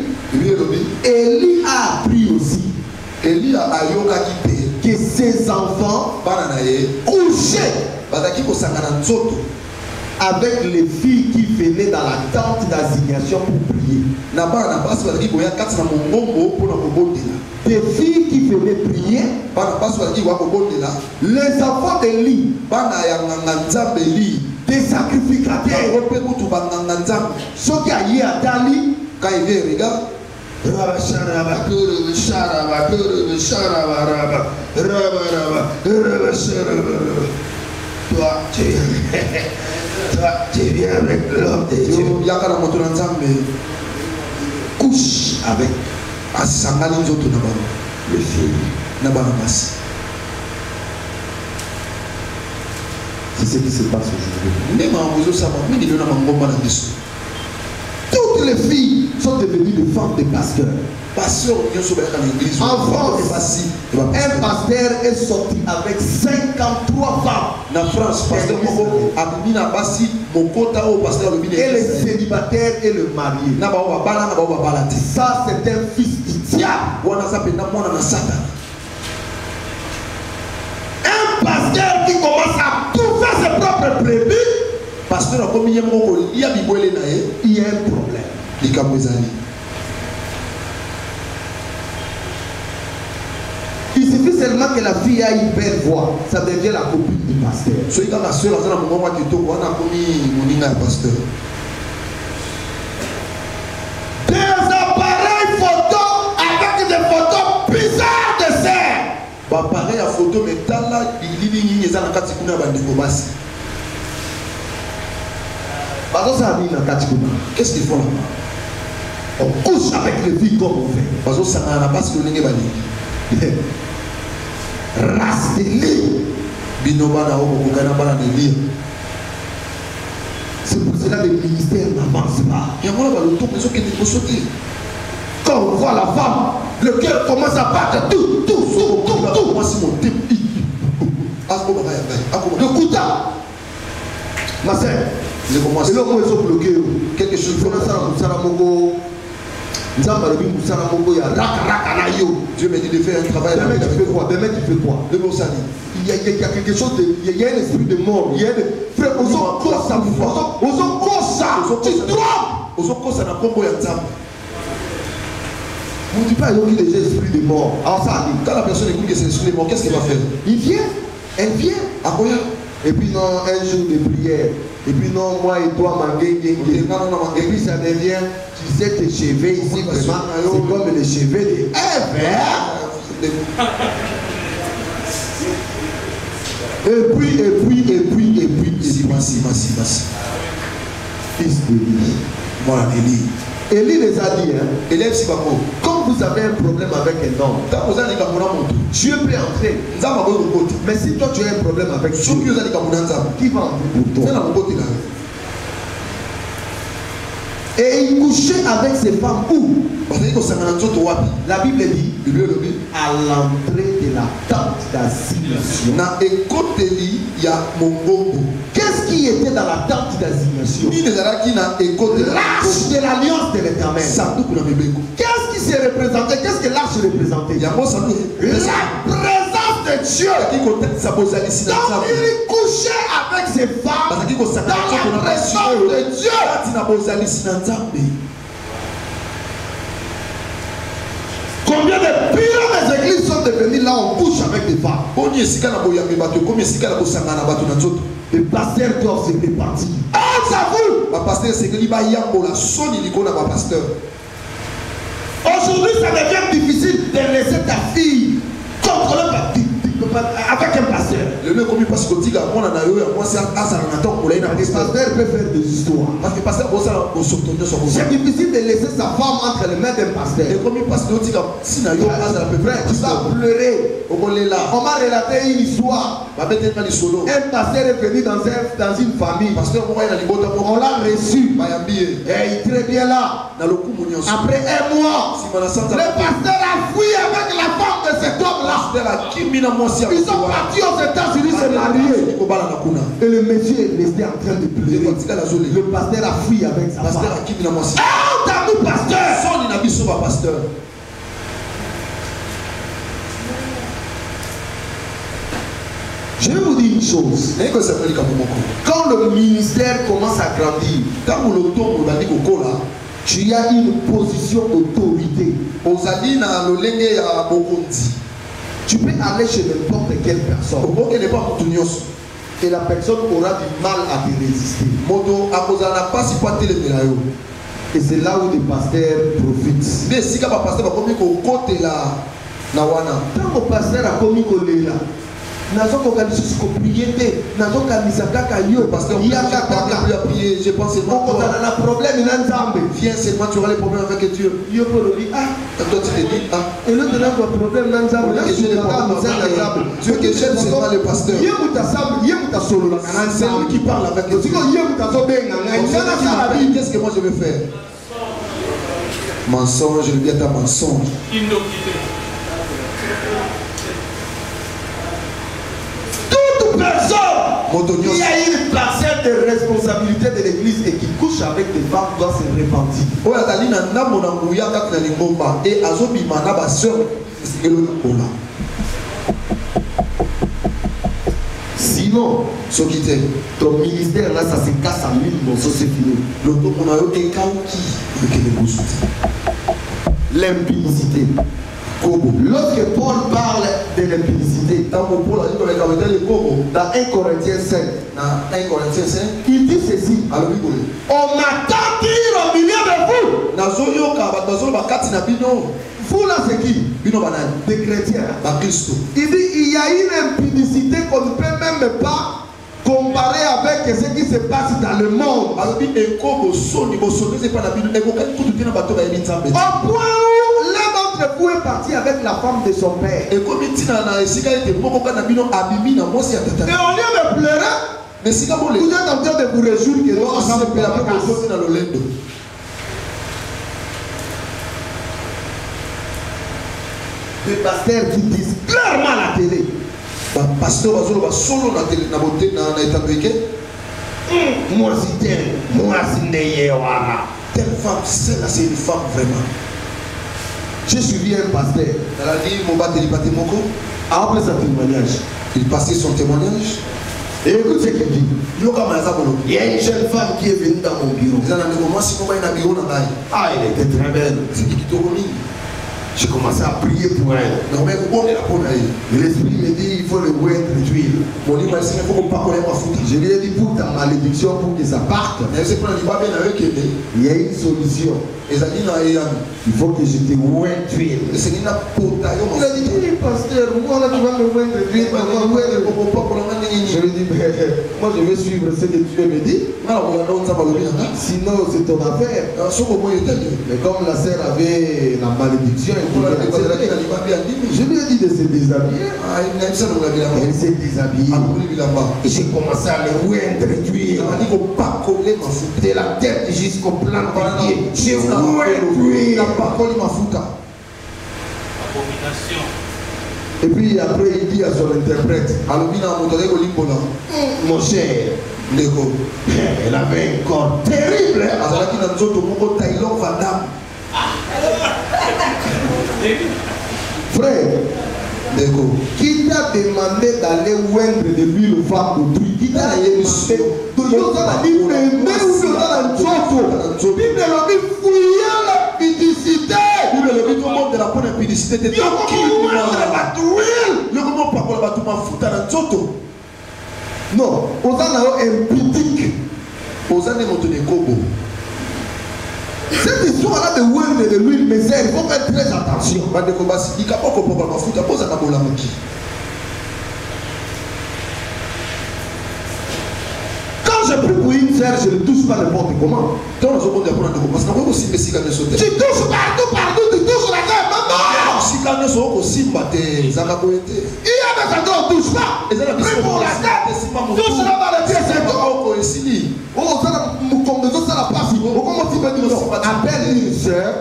Élie a appris aussi que ses enfants couchaient avec les filles qui venaient dans la tente d'assignation pour prier. Des filles qui venaient prier, les enfants d'Élie, des sacrificateurs, ceux qui allaient à Dali, quand il vient, regarde. Tu viens avec l'homme de Dieu. Couche avec les filles. C'est ce qui se passe aujourd'hui. Toutes les filles sont devenues des femmes de pasteurs. En France, un pasteur est sorti avec 53 femmes. En France, et le célibataire et le marié. Ça, c'est un fils du diable. Un pasteur qui commence à tout faire ses propres brebis. Il y a un problème. Il suffit seulement que la fille ait une belle voix, ça devient la copine du pasteur. Des appareils photo avec des photos bizarres de sœurs. Appareil à photo, mais dans la qu'est-ce qu'ils font là-bas? On couche avec les filles comme on fait. Race de lit. C'est pour cela que le ministère n'avance pas. Quand on voit la femme, le cœur commence à battre tout. Le couteau. Ma soeur, et là, ils sont bloqués. Quelque chose comme ça, Dieu me dit de faire un travail. Demain tu fais quoi? Demain tu fais quoi? Il y a quelque chose de. Il y a un esprit de mort. Il y a un. Frère, tu on ne dit pas qu'il y a des esprits de mort. Alors ça, quand la personne écoute que c'est l'esprit de mort, qu'est-ce qu'elle va faire? Il vient, elle vient. Et puis non, un jour de prière. Et puis non, moi et toi, et puis ça devient, tu sais, tes cheveux ici, vraiment, c'est comme les cheveux de Ève. Et puis. Fils d'Élie. Voilà, Élie. Élie les a dit, hein. Élève si bako. Quand vous avez un problème avec un homme, Dieu peut entrer. Mais si toi tu as un problème avec Dieu, qui va entrer pour toi? Et il couchait avec ses femmes où? La Bible dit à l'entrée de la tente d'assignation. Qu'est-ce qui était dans la tente d'assignation? L'arche de l'alliance de l'Éternel. Qu'est-ce qui s'est représenté? Qu'est-ce que l'arche représentait? La présence de Dieu. Donc il couchait avec ses femmes dans la présence de Dieu. Combien de pires des églises sont devenues là, on couche avec des femmes? Les pasteurs doivent se répartir. Ah, ça vous! Aujourd'hui, ça devient difficile de laisser ta fille contrôler avec un pasteur. Le pasteur peut faire des histoires. C'est difficile de laisser sa femme entre les mains d'un pasteur. Tu vas pleurer. On m'a relaté une histoire. Un pasteur est venu dans une famille. On l'a reçu. Et il est très bien là. Après un mois, le pasteur a fui avec la femme de cet homme-là. Ils sont partis aux États-Unis se marier. Et le monsieur est resté en train de pleurer. Le pasteur a fui avec sa femme. Ah, t'as nous pasteur. Je vais vous dire une chose. Quand le ministère commence à grandir, tu as une position d'autorité. Tu peux aller chez n'importe quelle personne. Et la personne aura du mal à te résister. Et c'est là où les pasteurs profitent. Quand le pasteur a commis là, je pense que problème viens seulement, tu auras les problèmes avec Dieu. Et l'autre n'a pas de problème. Tu veux que j'aime seulement le pasteur. C'est lui qui parle avec Dieu. Qu'est-ce que moi je vais faire? Mensonge, je viens à mensonge. Personne qui a une parcelle de responsabilité de l'église et qui couche avec des femmes doit se repentir. Sinon, ton ministère là, ça se casse en mille morceaux, c'est fini. L'impudicité. Lorsque Paul parle de l'impudicité, dans 1 Corinthiens 5, il dit ceci: on m'attend au milieu de vous. Vous là, c'est qui? Des chrétiens. Il dit il y a une impudicité qu'on ne peut même pas comparer avec ce qui se passe dans le monde. Au point où l'un d'entre vous est parti avec la femme de son père. Et au lieu de pleurer, vous êtes en train de vous réjouir que l'on ensemble peut la les pasteurs qui disent clairement à la télé. Pasteur solo na télé na beauté na établi. Moi c'est telle femme, celle-là c'est une femme vraiment. J'ai suivi un pasteur. Après sa témoignage, il passait son témoignage. Et écoute ce qu'il dit. Il y a une jeune femme qui est venue dans mon bureau. Ah, elle était très belle. J'ai commencé à prier pour elle. Et l'esprit me dit il faut le oindre d'huile. Je lui ai dit pour ta malédiction, pour que ça parte, il y a une solution. Il faut que je te oigne d'huile. Il a dit oui, pasteur, moi là tu vas me oindre d'huile. Je lui ai dit moi je vais suivre ce que Dieu me dit. Sinon c'est ton affaire. Mais comme la sœur avait la malédiction, je lui ai dit de se déshabiller. Elle s'est déshabillée. Et j'ai commencé à le oindre d'huile. De la tête jusqu'au plan des pieds. J'ai oindre d'huile. Et puis après il dit à son interprète, mon cher, elle avait un corps terrible. Frère, qui t'a demandé d'aller oindre de l'huile aux femmes d'autrui? Qui t'a demandé non, on a un pitique. Cette histoire-là de oindre de l'huile, mais il faut faire très attention. Quand je prie pour une sœur, je ne touche pas n'importe comment. Tu touches partout, tu touches la terre, maman. Il y a des endroits où on ne touche pas. Prie pour la tête, touche là dans les pieds, c'est tout. Oh, ça la passe. Appelle une sœur.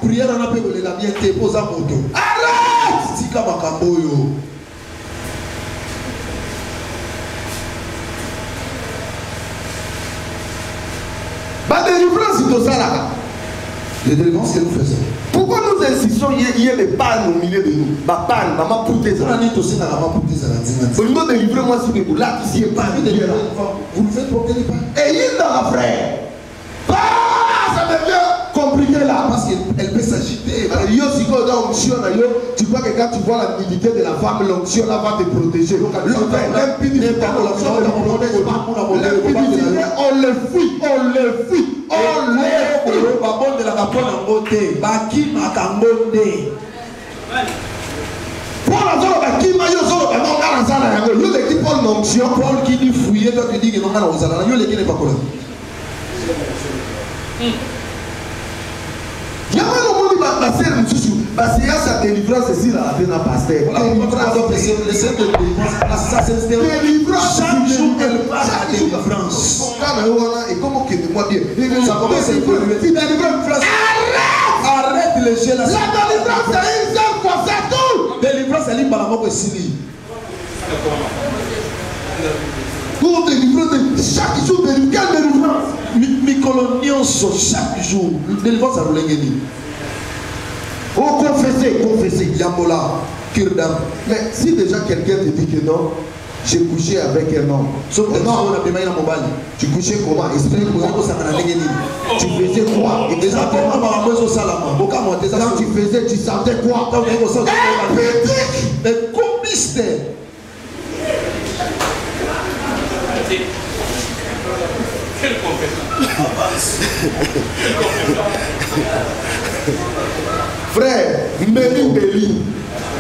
Prière en appel de la mienne, t'es posé à moto. Arrête! Tika makamboyo. La délivrance de ça là. Les délivrances que nous faisons. Pourquoi nous insistons il y a des pannes au milieu de nous? Ma panne, maman pour tes enfants. Au niveau de délivrer moi sur les là qui s'y est pas. Vous le faites pour quel pas? Et il dans la frère. Ça devient compliqué là. Parce qu'elle peut s'agiter. Tu crois que quand tu vois la dignité de la femme, l'onction là va te protéger. L'impudicité, on le fuit, on le fuit. On le Paul qui dit fouiller, toi tu dis que non, il y a un moment où ma sœur me dit parce qu'il y a sa délivrance ici là, avec un pasteur. Chaque jour elle passe à délivrance. Et comment que moi bien. Arrête les jeux là. La délivrance c'est une seule fois, c'est tout. Délivrance elle est malamoko et sili. Pour délivrer chaque jour de quelle délivrance? Micolonionso chaque jour. Délivrance à l'engeni. Oh, confessez. Yambola, Kirdam. Mais si déjà quelqu'un te dit que non, j'ai couché avec un homme. Tu couchais comment? Explique-moi. Tu faisais quoi? Quand tu faisais, tu sentais quoi? Mais complice. Quelle compétence. Frère, Mbeli,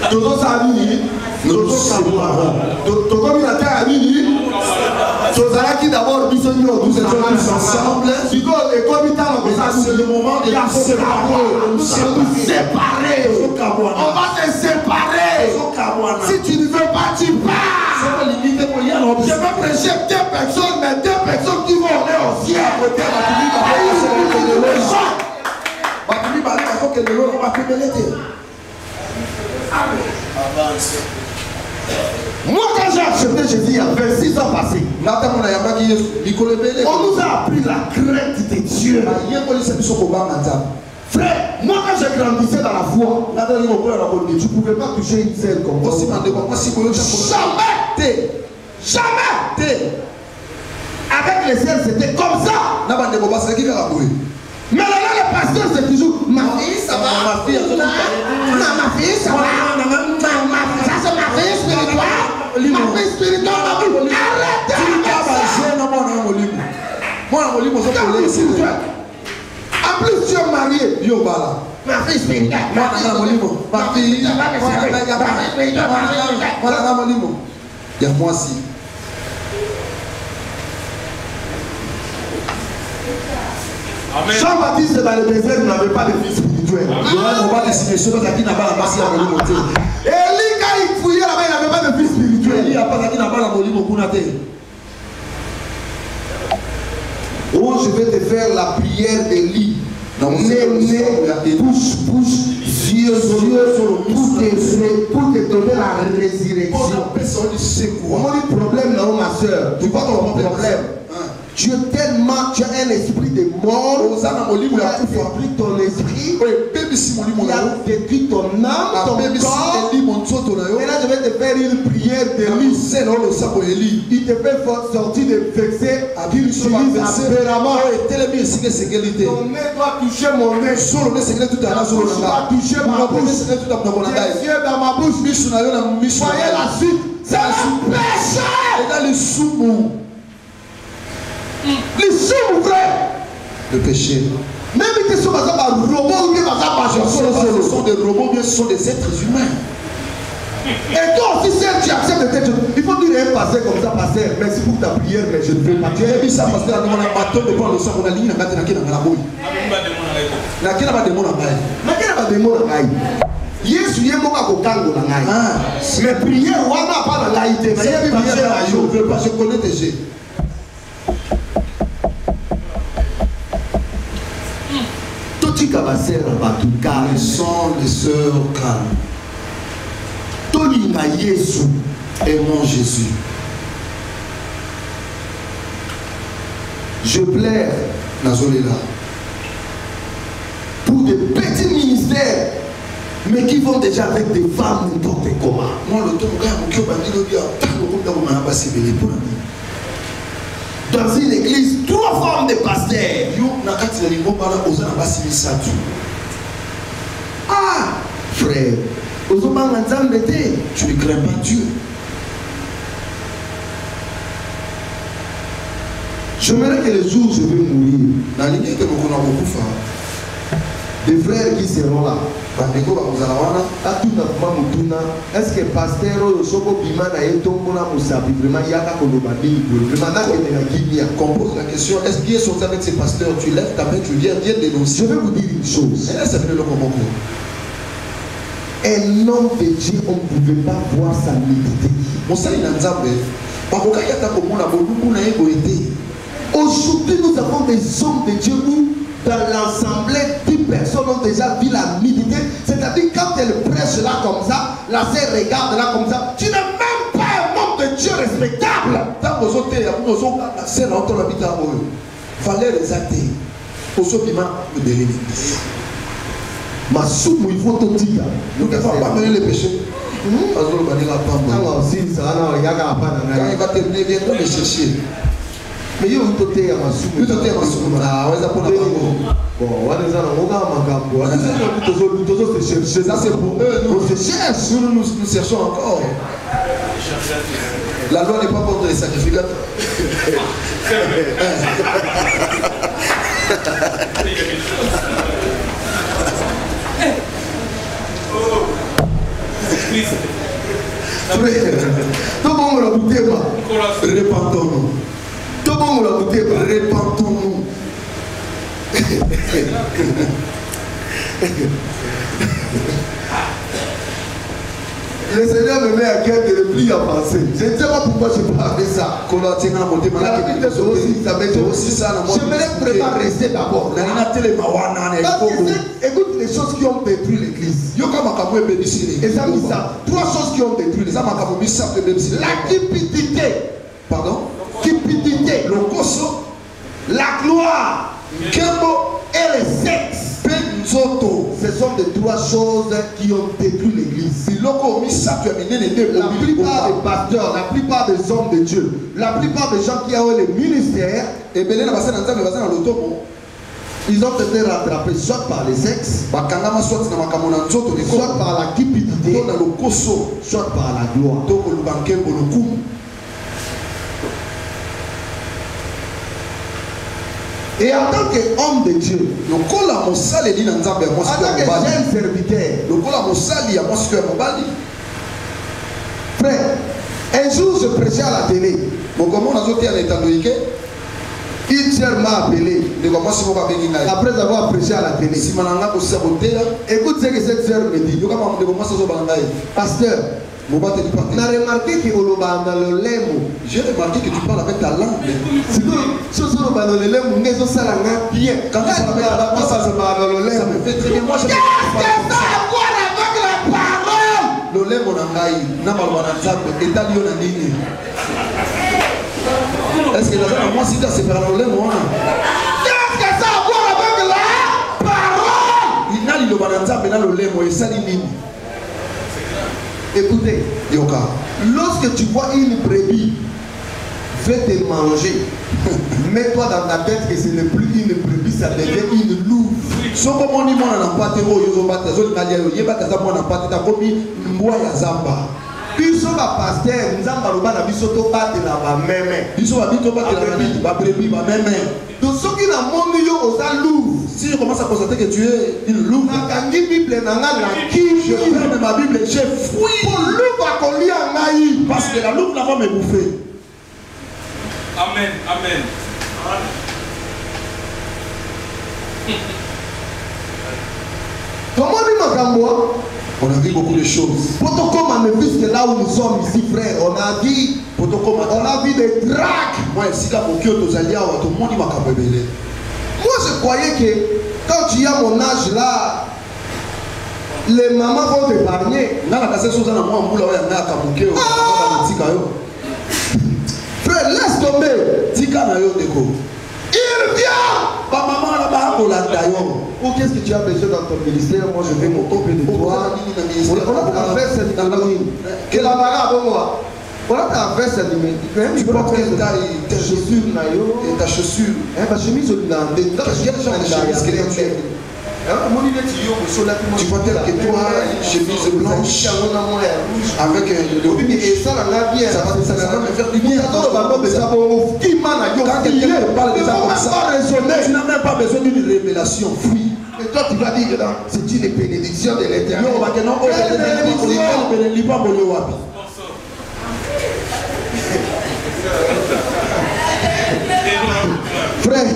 Toto Sami, Toto Samoa, Toto Minata Amini, Tozalaki d'abord, nous sommes ensemble. Et comme c'est le moment de nous séparer. On va te séparer. Si tu ne veux pas, tu pars. Je vais prêcher 2 personnes, mais 2 personnes qui vont aller au ciel. Moi, quand j'ai accepté Jésus il y a 26 ans passés, on nous a appris la crainte de Dieu. Frère, moi quand j'ai grandissé dans la foi, tu ne pouvais pas toucher une selle comme ça. Jamais. Jamais. Avec les selles, c'était comme ça. Mais là, le pasteur, c'est toujours ma fille, ça va. Ma fille, ça va. Ma fille, ça va. Ça, c'est ma fille spirituelle. Ma fille spirituelle, ma fille. Arrêtez. En plus, tu es marié. Ma fille spirituelle. Ma fille. Il y a moi aussi. Jean-Baptiste dans le désert n'avait pas de fils spirituel. Élie, quand il fouillait là-bas, il n'avait pas de fils spirituel. Oh, je vais te faire la prière d'Élie. Bouche, yeux, pour te donner la résurrection. Mon problème là, ma soeur, tu vois ton problème. Tu as un esprit de mort, il a détruit ton esprit, il a détruit ton âme, ton corps. Et là, je vais te faire une prière d'Élie. Il te fait sortir de vexé, qu'il utilise apparemment. Ton nez doit toucher mon nez. Tu dois toucher ma bouche. Tes yeux dans ma bouche. Voyez la suite. C'est un péché. Les sous, frère. Le péché. Même si ce sont des robots ou des ce sont des robots, mais ce sont des êtres humains. Et toi aussi, si tu acceptes de t'être, il faut dire un pasteur comme ça, pasteur, merci pour ta prière, mais je ne veux pas. Tu as vu ça, pasteur, on a un bâton de prendre le sang, on a ligne, on a la bouille. Yesu ye moka kokango na ngai. Mais prière wana pas na ngai te. Je veux pas, je connais tes jeux. Ils sont les sœurs calmes. Tolinga Yesu, aimons Jésus. Je plaire Nazolela pour des petits ministères, mais qui vont déjà avec des femmes n'importe comment. Moi, le temps dans une église, 3 femmes de pasteurs. Ah, frère, tu ne crains pas Dieu. J'aimerais que le jour où je vais mourir, des frères qui seront là, est-ce que pasteur compose la question, est-ce qu'il est sorti avec ses pasteurs? Tu lèves ta main, tu viens dénoncer. Je vais vous dire une chose. Un homme de Dieu, on ne pouvait pas voir sa nudité. Aujourd'hui, nous avons des hommes de Dieu où, dans l'assemblée, 10 personnes ont déjà vu la nudité. C'est-à-dire, quand elle prêche là comme ça, la sœur regarde là comme ça, tu n'es même pas un homme de Dieu respectable. Ma soupe, il faut tout dire. Nous ne devons pas mener les péchés. Quand il va terminer, viens me chercher. Mais il y a un côté à ma soupe. Bon, ça c'est pour eux. Nous cherchons encore. La loi n'est pas contre les sacrificateurs. Répandons-nous. Répandons-nous. Le Seigneur me met à cœur de le plus à penser. Je ne sais pas pourquoi je parle de ça. J'aimerais vraiment rester d'abord. Écoute les choses qui ont détruit l'église. Et ça, trois choses qui ont détruit l'église. La cupidité. Pardon? Cupidité. Le coso. La gloire. Et le sexe. Ce sont les trois choses qui ont détruit l'église. La plupart des pasteurs, la plupart des hommes de Dieu, la plupart des gens qui ont les ministères, ils ont été rattrapés soit par les sexes, soit par la cupidité, soit par la gloire. Et en tant qu'homme de Dieu, en tant que jeune serviteur, frère, un jour je prêchais à la télé. Une sœur m'a appelé après avoir prêché à la télé. Écoute ce que cette sœur me dit. Pasteur, j'ai remarqué que j'ai remarqué que tu parles avec ta langue. Quand tu parles avec la langue, ça me fait très bien. Moi, qu'est-ce que ça a à voir avec la parole? Est-ce que moi si c'est par le lemo? Qu'est-ce que ça a à voir avec la parole? Écoutez, lorsque tu vois une brebis veut te manger, mets-toi dans ta tête que ce n'est plus une brebis, ça devient une louve. Biso ba pasteur nzamba loba na biso to batela ba meme. Biso ba bito batela ba brebis ba meme. Donc ce qui na monde yo oza louve. Si je commence à constater que tu es une louve, na kangi Bible na nga la ki je ferme ma Bible, j'ai fui pour louve a kolia ngai parce que la louve va me bouffer. Amen, amen. Comment dit Makamboa? On a vu beaucoup de choses. Protocole manifeste là où nous sommes ici, frère. On a vu des dracs. Moi, je croyais que quand tu as mon âge là, les mamans vont t'épargner. Frère, laisse tomber. Il vient. Ou qu'est-ce que tu as besoin dans ton ministère? Moi je vais m'occuper de toi. On a fait cette année. Quelle amarre moi? On a fait cette année. Tu portes ta chaussure et ta chaussure. Ma chemise au landais. Tu vois tel que toi, une chemise blanche avec le et ça va me faire du bien. Quand quelqu'un te parle de ça comme ça, tu n'as même pas besoin d'une révélation. Fuis. Et toi tu vas dire que c'est une bénédiction de l'Éternel. Frère,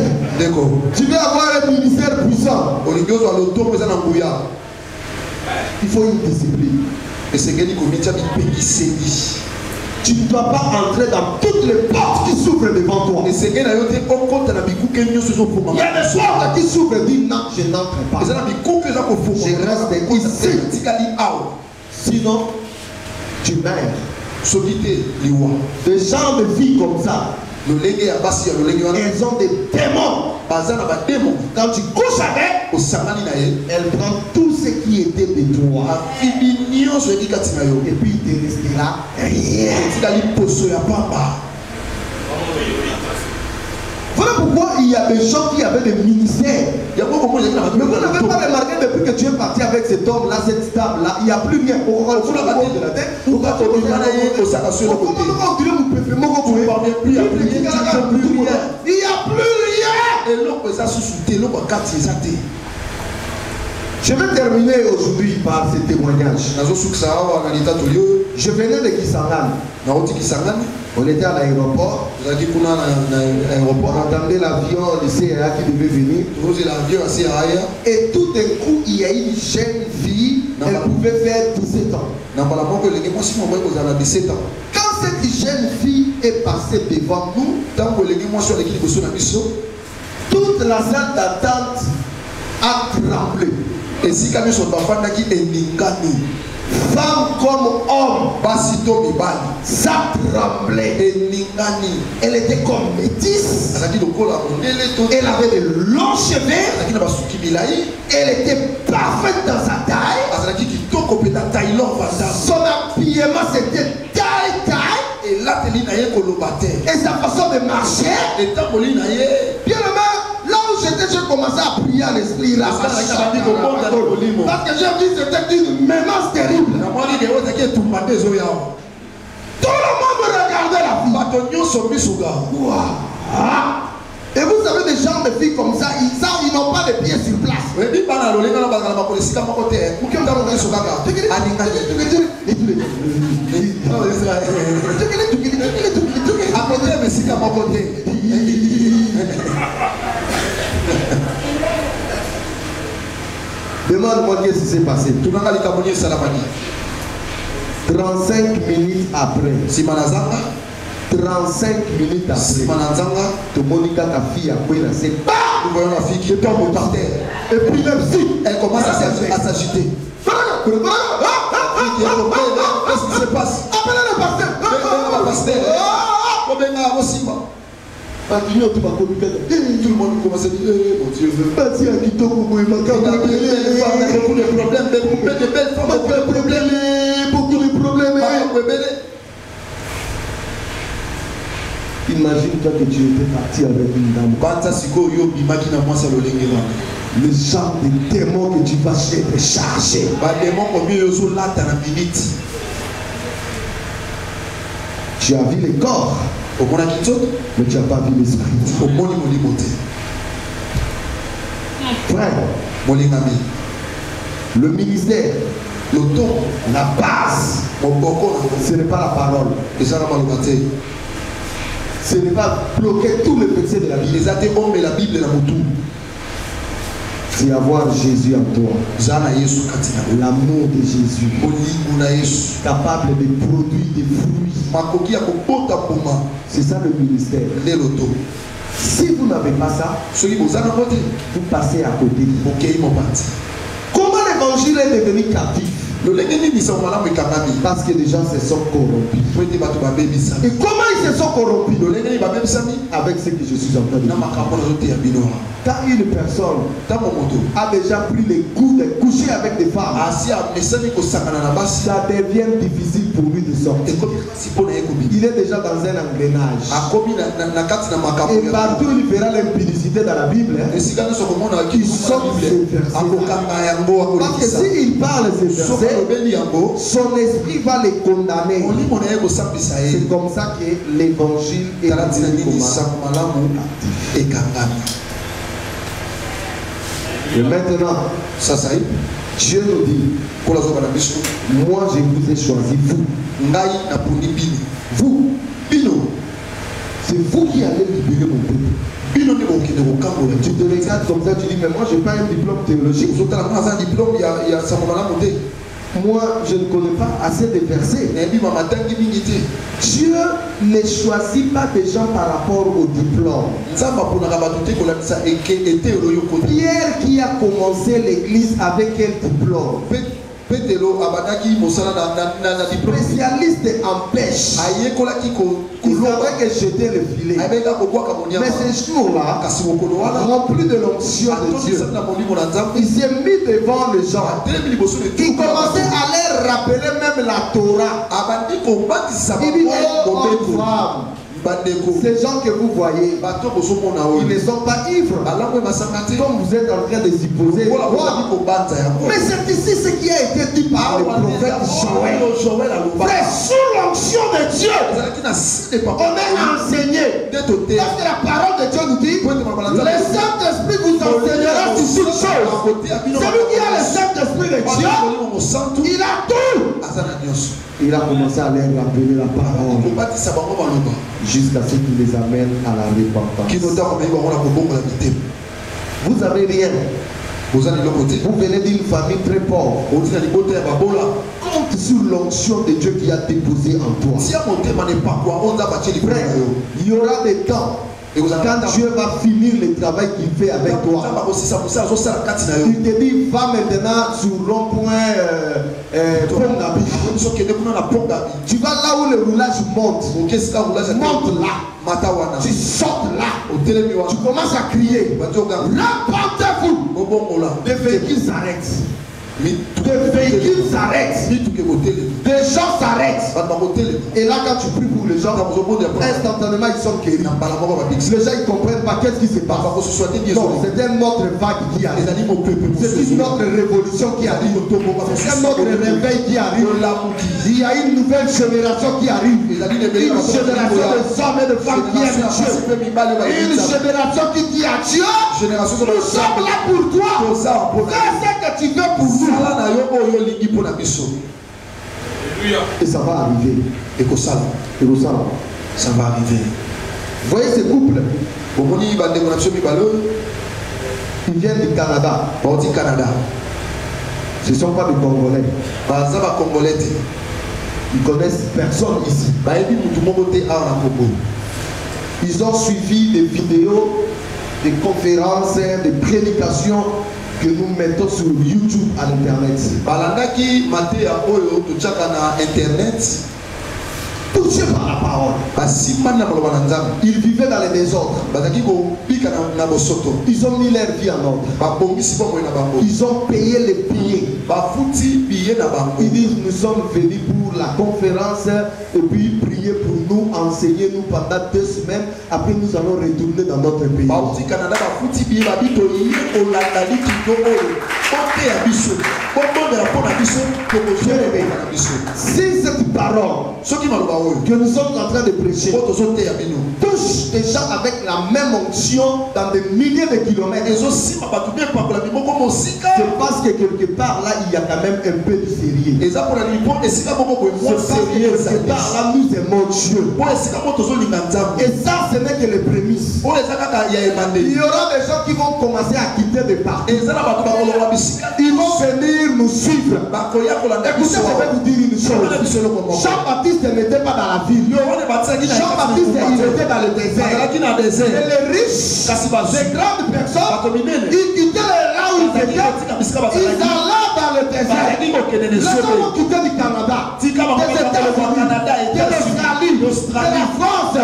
tu veux avoir un ministère puissant. Il faut une discipline. Tu ne dois pas entrer dans toutes les portes qui s'ouvrent devant toi. Il y a des portes qui s'ouvrent et disent non, je n'entre pas. Je reste ici. Sinon, tu meurs. Des gens de vie comme ça, elles ont des démons. Quand tu couches avec, elle prend tout ce qui était de toi. Et puis il te restera rien. Voilà pourquoi il y a des gens qui avaient des ministères. Mais vous n'avez pas remarqué depuis que tu es parti avec cet homme-là, cette dame-là, il n'y a plus rien. Il n'y a plus rien. Je vais terminer aujourd'hui par ce témoignage. Je venais de Kisangani. On était à l'aéroport. On attendait l'avion de CRA qui devait venir. Et tout d'un coup, il y a une jeune fille Elle pouvait faire 17 ans. Quand cette jeune fille est passée devant nous, toute la salle d'attente a tremblé. Femme comme homme, ça tremblait. Elle était comme métisse. Elle avait de longs cheveux. Elle était parfaite dans sa taille. Son habillement c'était taille. Et sa façon de marcher. Bien le là où j'étais, j'ai commencé à prier à l'esprit. Parce que j'ai vu c'était une mémence terrible. Tout le monde regardait la fille. Wow. Et vous savez, des gens de filles comme ça, ils n'ont pas de pieds sur place. Demande-moi qu'est-ce qui s'est passé. 35 minutes après. 35 minutes après. Tout le monde a fille à quoi il a fait. Nous voyons la fille qui tombe par terre. Et puis même si elle commence à s'agiter. Qu'est-ce qui se passe? Appelez le pasteur. Tout le monde commence à dire mon Dieu, beaucoup de problèmes. Imagine-toi que tu étais parti avec une dame. Le genre de démons que tu vas être chargé. Tu as vu le corps, mais tu n'as pas vu l'esprit. Frère, le ministère, le don, la base, ce n'est pas la parole. Ce n'est pas bloquer tous les péchés de la Bible. C'est avoir Jésus en toi. L'amour de Jésus. Capable de produire des fruits. C'est ça le ministère. Si vous n'avez pas ça, vous passez à côté. Comment l'évangile est devenu captif? Parce que les gens se sont corrompus. Et comment ils se sont corrompus? Avec ce que je suis en train de dire. Quand une personne a déjà pris le goût de coucher avec des femmes, ça devient difficile pour lui de sortir. Il est déjà dans un engrenage. Et partout il verra l'impudicité dans la Bible. Il sort ces versets. Parce que s'il parle ces versets, son esprit va les condamner. C'est comme ça que l'évangile est et maintenant, Dieu nous dit, moi je vous ai choisi, vous. Vous, c'est vous qui allez libérer mon peuple. Tu te regardes comme ça, tu dis, mais moi je n'ai pas un diplôme théologique. Moi, je ne connais pas assez de versets. Dieu ne choisit pas des gens par rapport au diplôme. Pierre qui a commencé l'église avec quel diplôme? Spécialiste en pêche. Il savait que j'étais le filet. Mais ce jour-là, rempli de l'onction de Dieu, il s'est mis devant les gens. Il commençait à leur rappeler même la Torah. Il dit, oh femme, ces gens que vous voyez, ils ne sont pas ivres. Comme vous êtes en train de s'y poser. Mais c'est ici ce qui a été dit par le prophète Joël. Frère, sous l'onction de Dieu, on est enseigné. Parce que la parole de Dieu nous dit, le Saint-Esprit vous enseignera sur toutes choses. Celui qui a le Saint-Esprit de Dieu, il a tout. Il a commencé à leur rappeler la parole jusqu'à ce qu'il les amène à la repentance. Vous avez rien. Vous venez d'une famille très pauvre. Compte sur l'onction de Dieu qui a déposé en toi. Frère, il y aura des temps. Et quand Dieu va finir le travail qu'il fait avec toi, il te dit va maintenant sur rond-point Pongabi. Tu vas là où le roulage monte. Monte là. Tu sautes là. Tu commences à crier. Rapportez-vous. Des véhicules s'arrêtent. Des véhicules s'arrêtent. Des gens s'arrêtent. Et là, quand tu pries pour les gens, instantanément ils sont guéris. Les gens ils comprennent pas qu'est-ce qui se passe. Non, c'est un autre vague qui arrive. C'est une autre révolution qui arrive. C'est un autre réveil qui arrive. Il y a une nouvelle génération qui arrive. Une génération de hommes et de femmes qui aiment Dieu. Une génération qui dit à Dieu, nous sommes là pour toi. Fais ce que tu veux pour nous. Et ça va arriver. Et ça va arriver. Voyez ce couple. Ils viennent du Canada. Ce ne sont pas des Congolais. Ils connaissent personne ici. Ils ont suivi des vidéos, des conférences, des prédications que nous mettons sur YouTube à l'internet. Touché par la parole. Ils vivaient dans les désordres. Ils ont mis leur vie en ordre. Ils ont payé les billets. Ils disent nous sommes venus pour la conférence et puis prier pour nous, enseigner nous pendant 2 semaines. Après nous allons retourner dans notre pays. Si cette parole que nous sommes en train de prêcher touche des gens avec la même onction dans des milliers de kilomètres, c'est parce que quelque part là il y a quand même un peu de sérieux. C'est parce que quelque part là nous aimons Dieu. Et ça ce n'est que les prémices. Il y aura des gens qui vont commencer à quitter des parcs. Ils vont venir nous suivre. Écoutez, je vais vous dire une chose. Jean-Baptiste n'était pas dans la ville. Jean-Baptiste il était dans le désert. Et les riches, les grandes personnes, ils quittaient là où ils étaient. Ils allaient dans le désert. Les gens ont quitté du Canada, des États-Unis, de l'Australie, de la France, de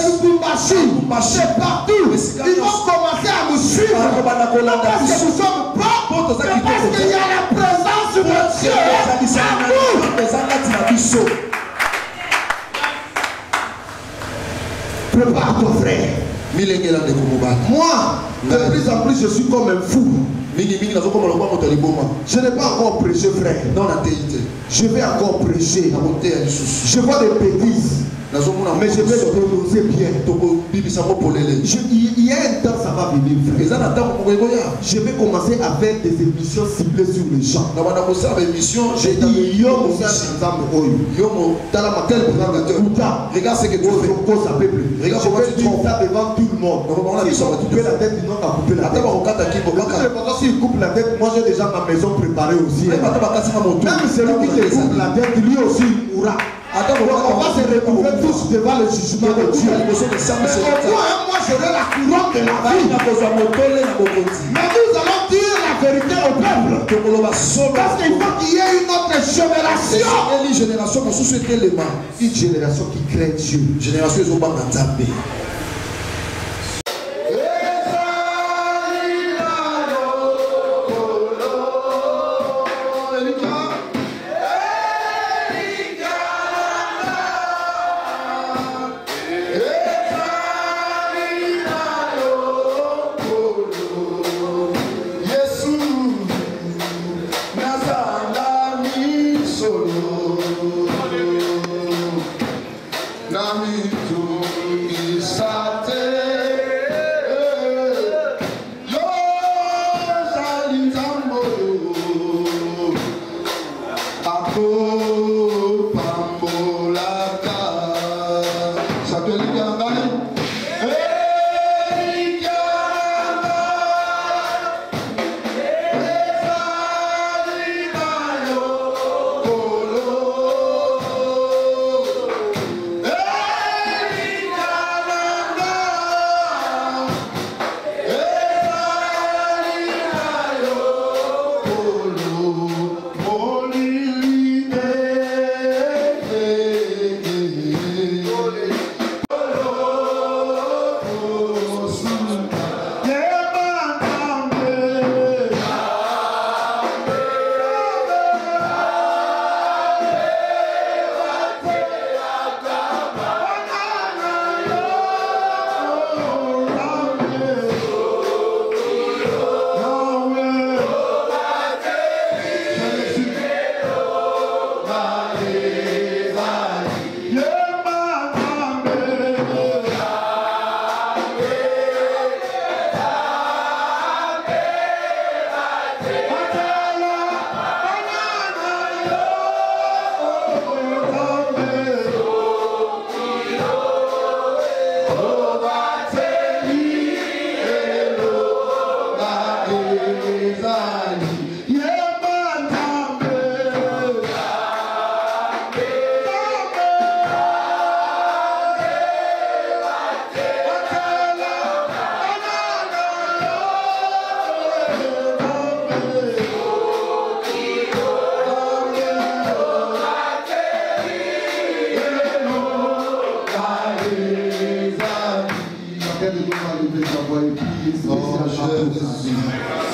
Lubumbashi, c'est partout. Ils vont commencer à nous suivre. Parce que nous sommes propres. Parce qu'il y a la présence de Dieu en nous. Prépare-toi, frère. Moi, de plus en plus, je suis comme un fou. Je n'ai pas encore prêché, frère. Je vais encore prêcher. Je vois des bêtises. Mais je vais le prononcer bien. Il y a un temps, ça va venir, frère. Je vais commencer à faire des émissions ciblées sur les gens. J'ai dit, regarde ce que tu fais. Je vais dire ça devant tout le monde. S'ils ont coupé la tête, ils n'ont qu'à couper la tête. S'ils coupent la tête, moi j'ai déjà ma maison préparée aussi. Même celui qui te coupe la tête, lui aussi il mourra. On va se retrouver tous devant le jugement de Dieu. Mais au moins, moi j'aurai la couronne de la vie. Mais nous allons dire la vérité au peuple. Parce qu'il faut qu'il y ait une autre génération. Une génération qui craint Dieu. Nami tu isa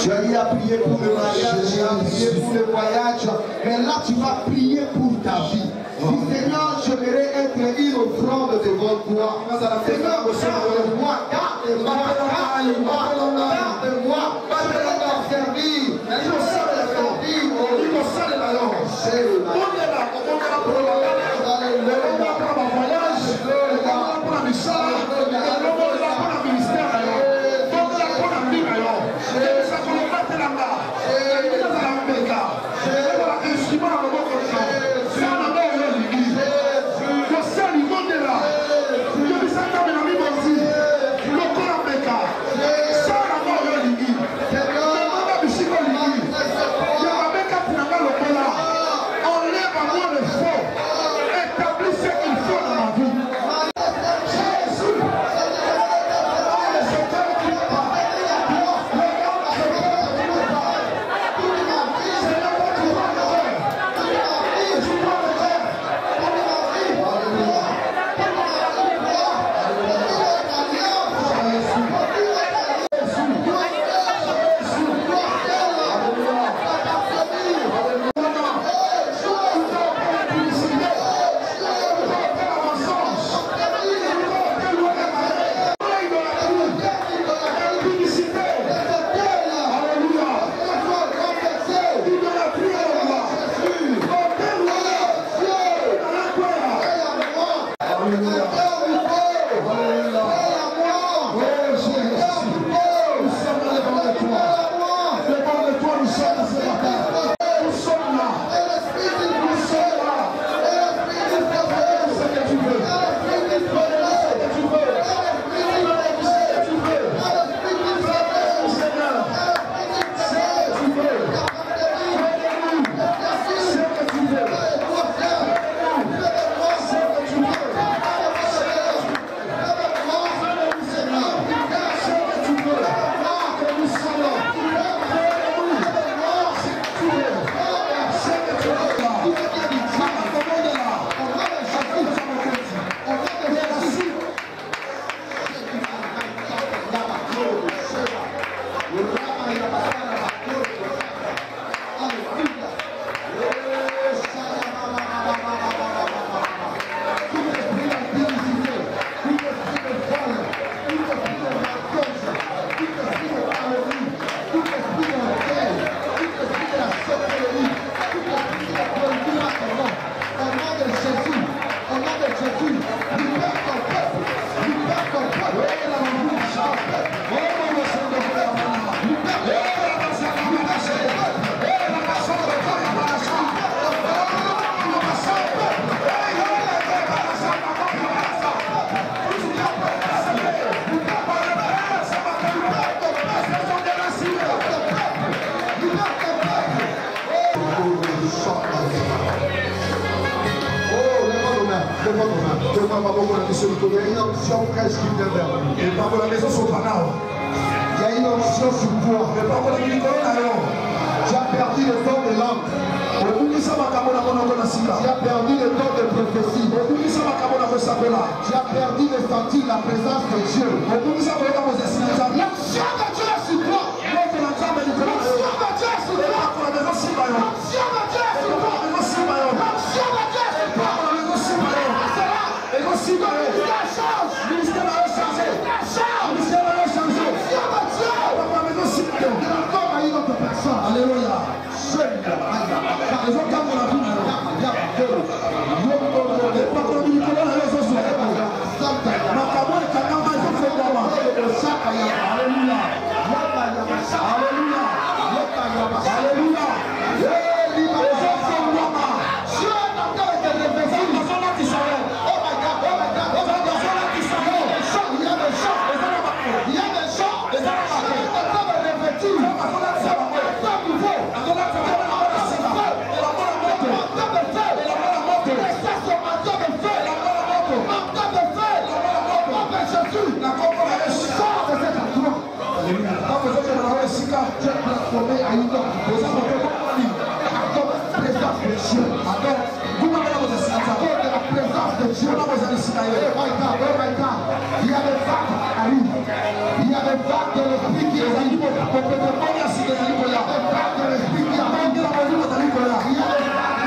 Tu as dit à prier pour le mariage, tu as prié pour le voyage, mais là tu vas prier pour ta vie. Seigneur, j'aimerais être une offrande devant toi. Seigneur, garde-moi, garde-moi, garde-moi, garde-moi. Je vais t'en servir. Je vais Il y a des femmes qui arrivent. Il y a des vagues de l'esprit qui est allé. Il y a des vagues de l'esprit qui est allé. Il y a des vagues de l'esprit. Il y a des vagues.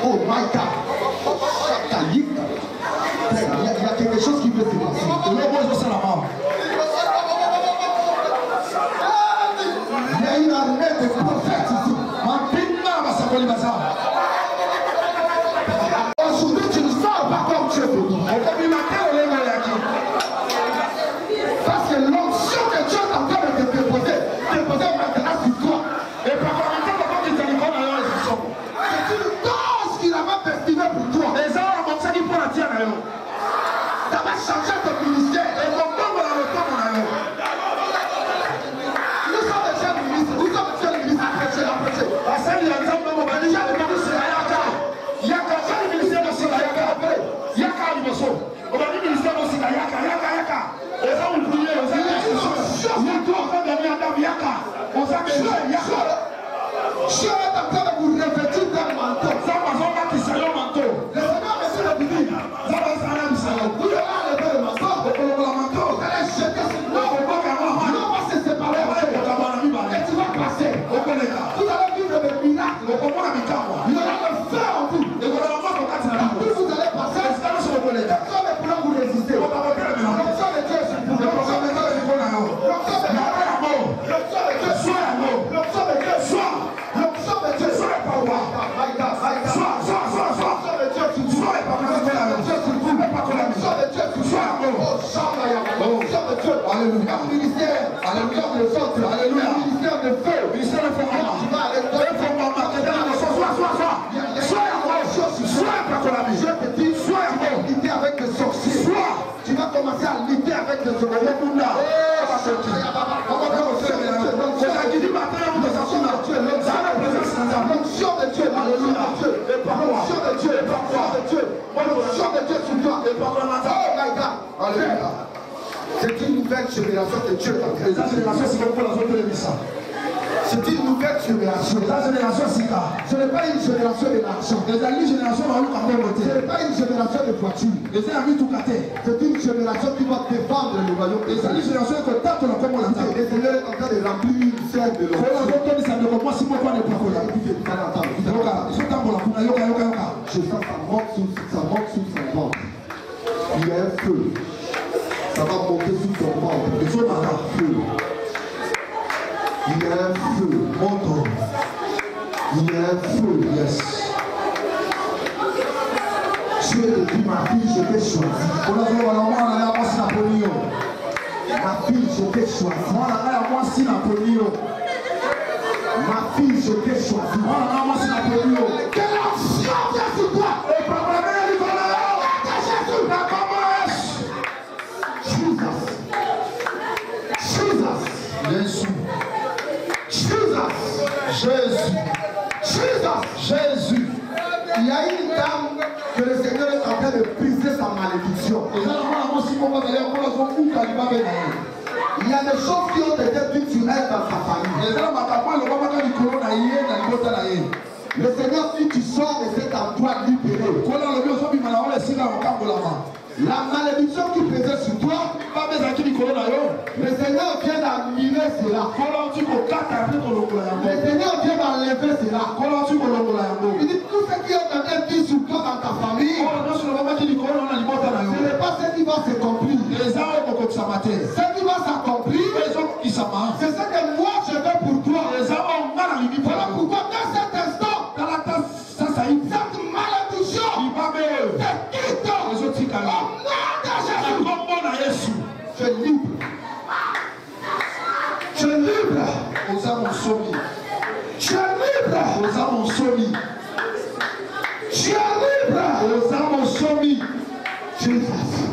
Oh my God. Il y a quelque chose qui veut se passer. Il y a une armée de prophètes ici. Aujourd'hui, tu ne sors pas comme tu es venu. Parce que l'onction que Dieu est en train de te déposer maintenant sur toi. C'est une dose qu'il avait destinée pour toi. Ça va changer ton ministère. Nous sommes des jeunes ministres. Nous sommes des jeunes ministres. Apprêchez. Dieu est en train de vous revêtir d'un manteau. Le Seigneur me dit de vous dire, vous allez enlever le manteau, vous allez jeter sur l'eau, l'eau va se séparer et tu vas passer. Vous allez vivre des miracles. Il y aura le feu en vous. Plus vous allez passer, personne ne pourra vous résister. L'onction de Dieu est sur vous. L'onction de Dieu est sur vous. Alléluia. Ministère, alléluia, de centre, alléluia, ministère de feu, ministère de feu, je te dis, sois limité avec des sorciers, tu vas commencer à lutter avec des sorciers. L'onction de Dieu, alléluia, l'onction de Dieu, l'onction de Dieu sur toi. Oh my God, alléluia. C'est une nouvelle génération que Dieu a créée. C'est une nouvelle génération. Ce n'est pas une génération de l'argent. Ce n'est pas une génération de voitures. C'est une génération qui va défendre le royaume. Et le Seigneur est en train de remplir une scène de l'eau. Je sens ça monte sous sa ventre. Il y a un feu. Ça va monter sur ton ventre. Il y a un feu. Il y a un feu. Montre. Il y a un feu. Yes. Dieu te dit, ma fille, je t'ai choisi. Ma fille, je t'ai choisi. Ma fille, je t'ai choisi. Que l'action vient sur toi. Jésus. Il y a une dame que le Seigneur est en train de briser sa malédiction. Il y a des choses qui ont été dites sur elle dans sa famille. Le Seigneur, si tu sors de cet endroit libéré, la malédiction qui pesait sur toi, le Seigneur vient d'annuler cela. Le Seigneur vient d'enlever cela. Il dit tout ce qui est en train de dire sur toi dans ta famille, ce n'est pas ce qui va s'accomplir. Ce qui va s'accomplir, c'est ce que moi je veux pour toi. Voilà pourquoi dans cet instant, cette malédiction te quitte. Au nom de Jésus. Tu es libre. Tu es libre. Tu es libre. Tu es libre. Jesus.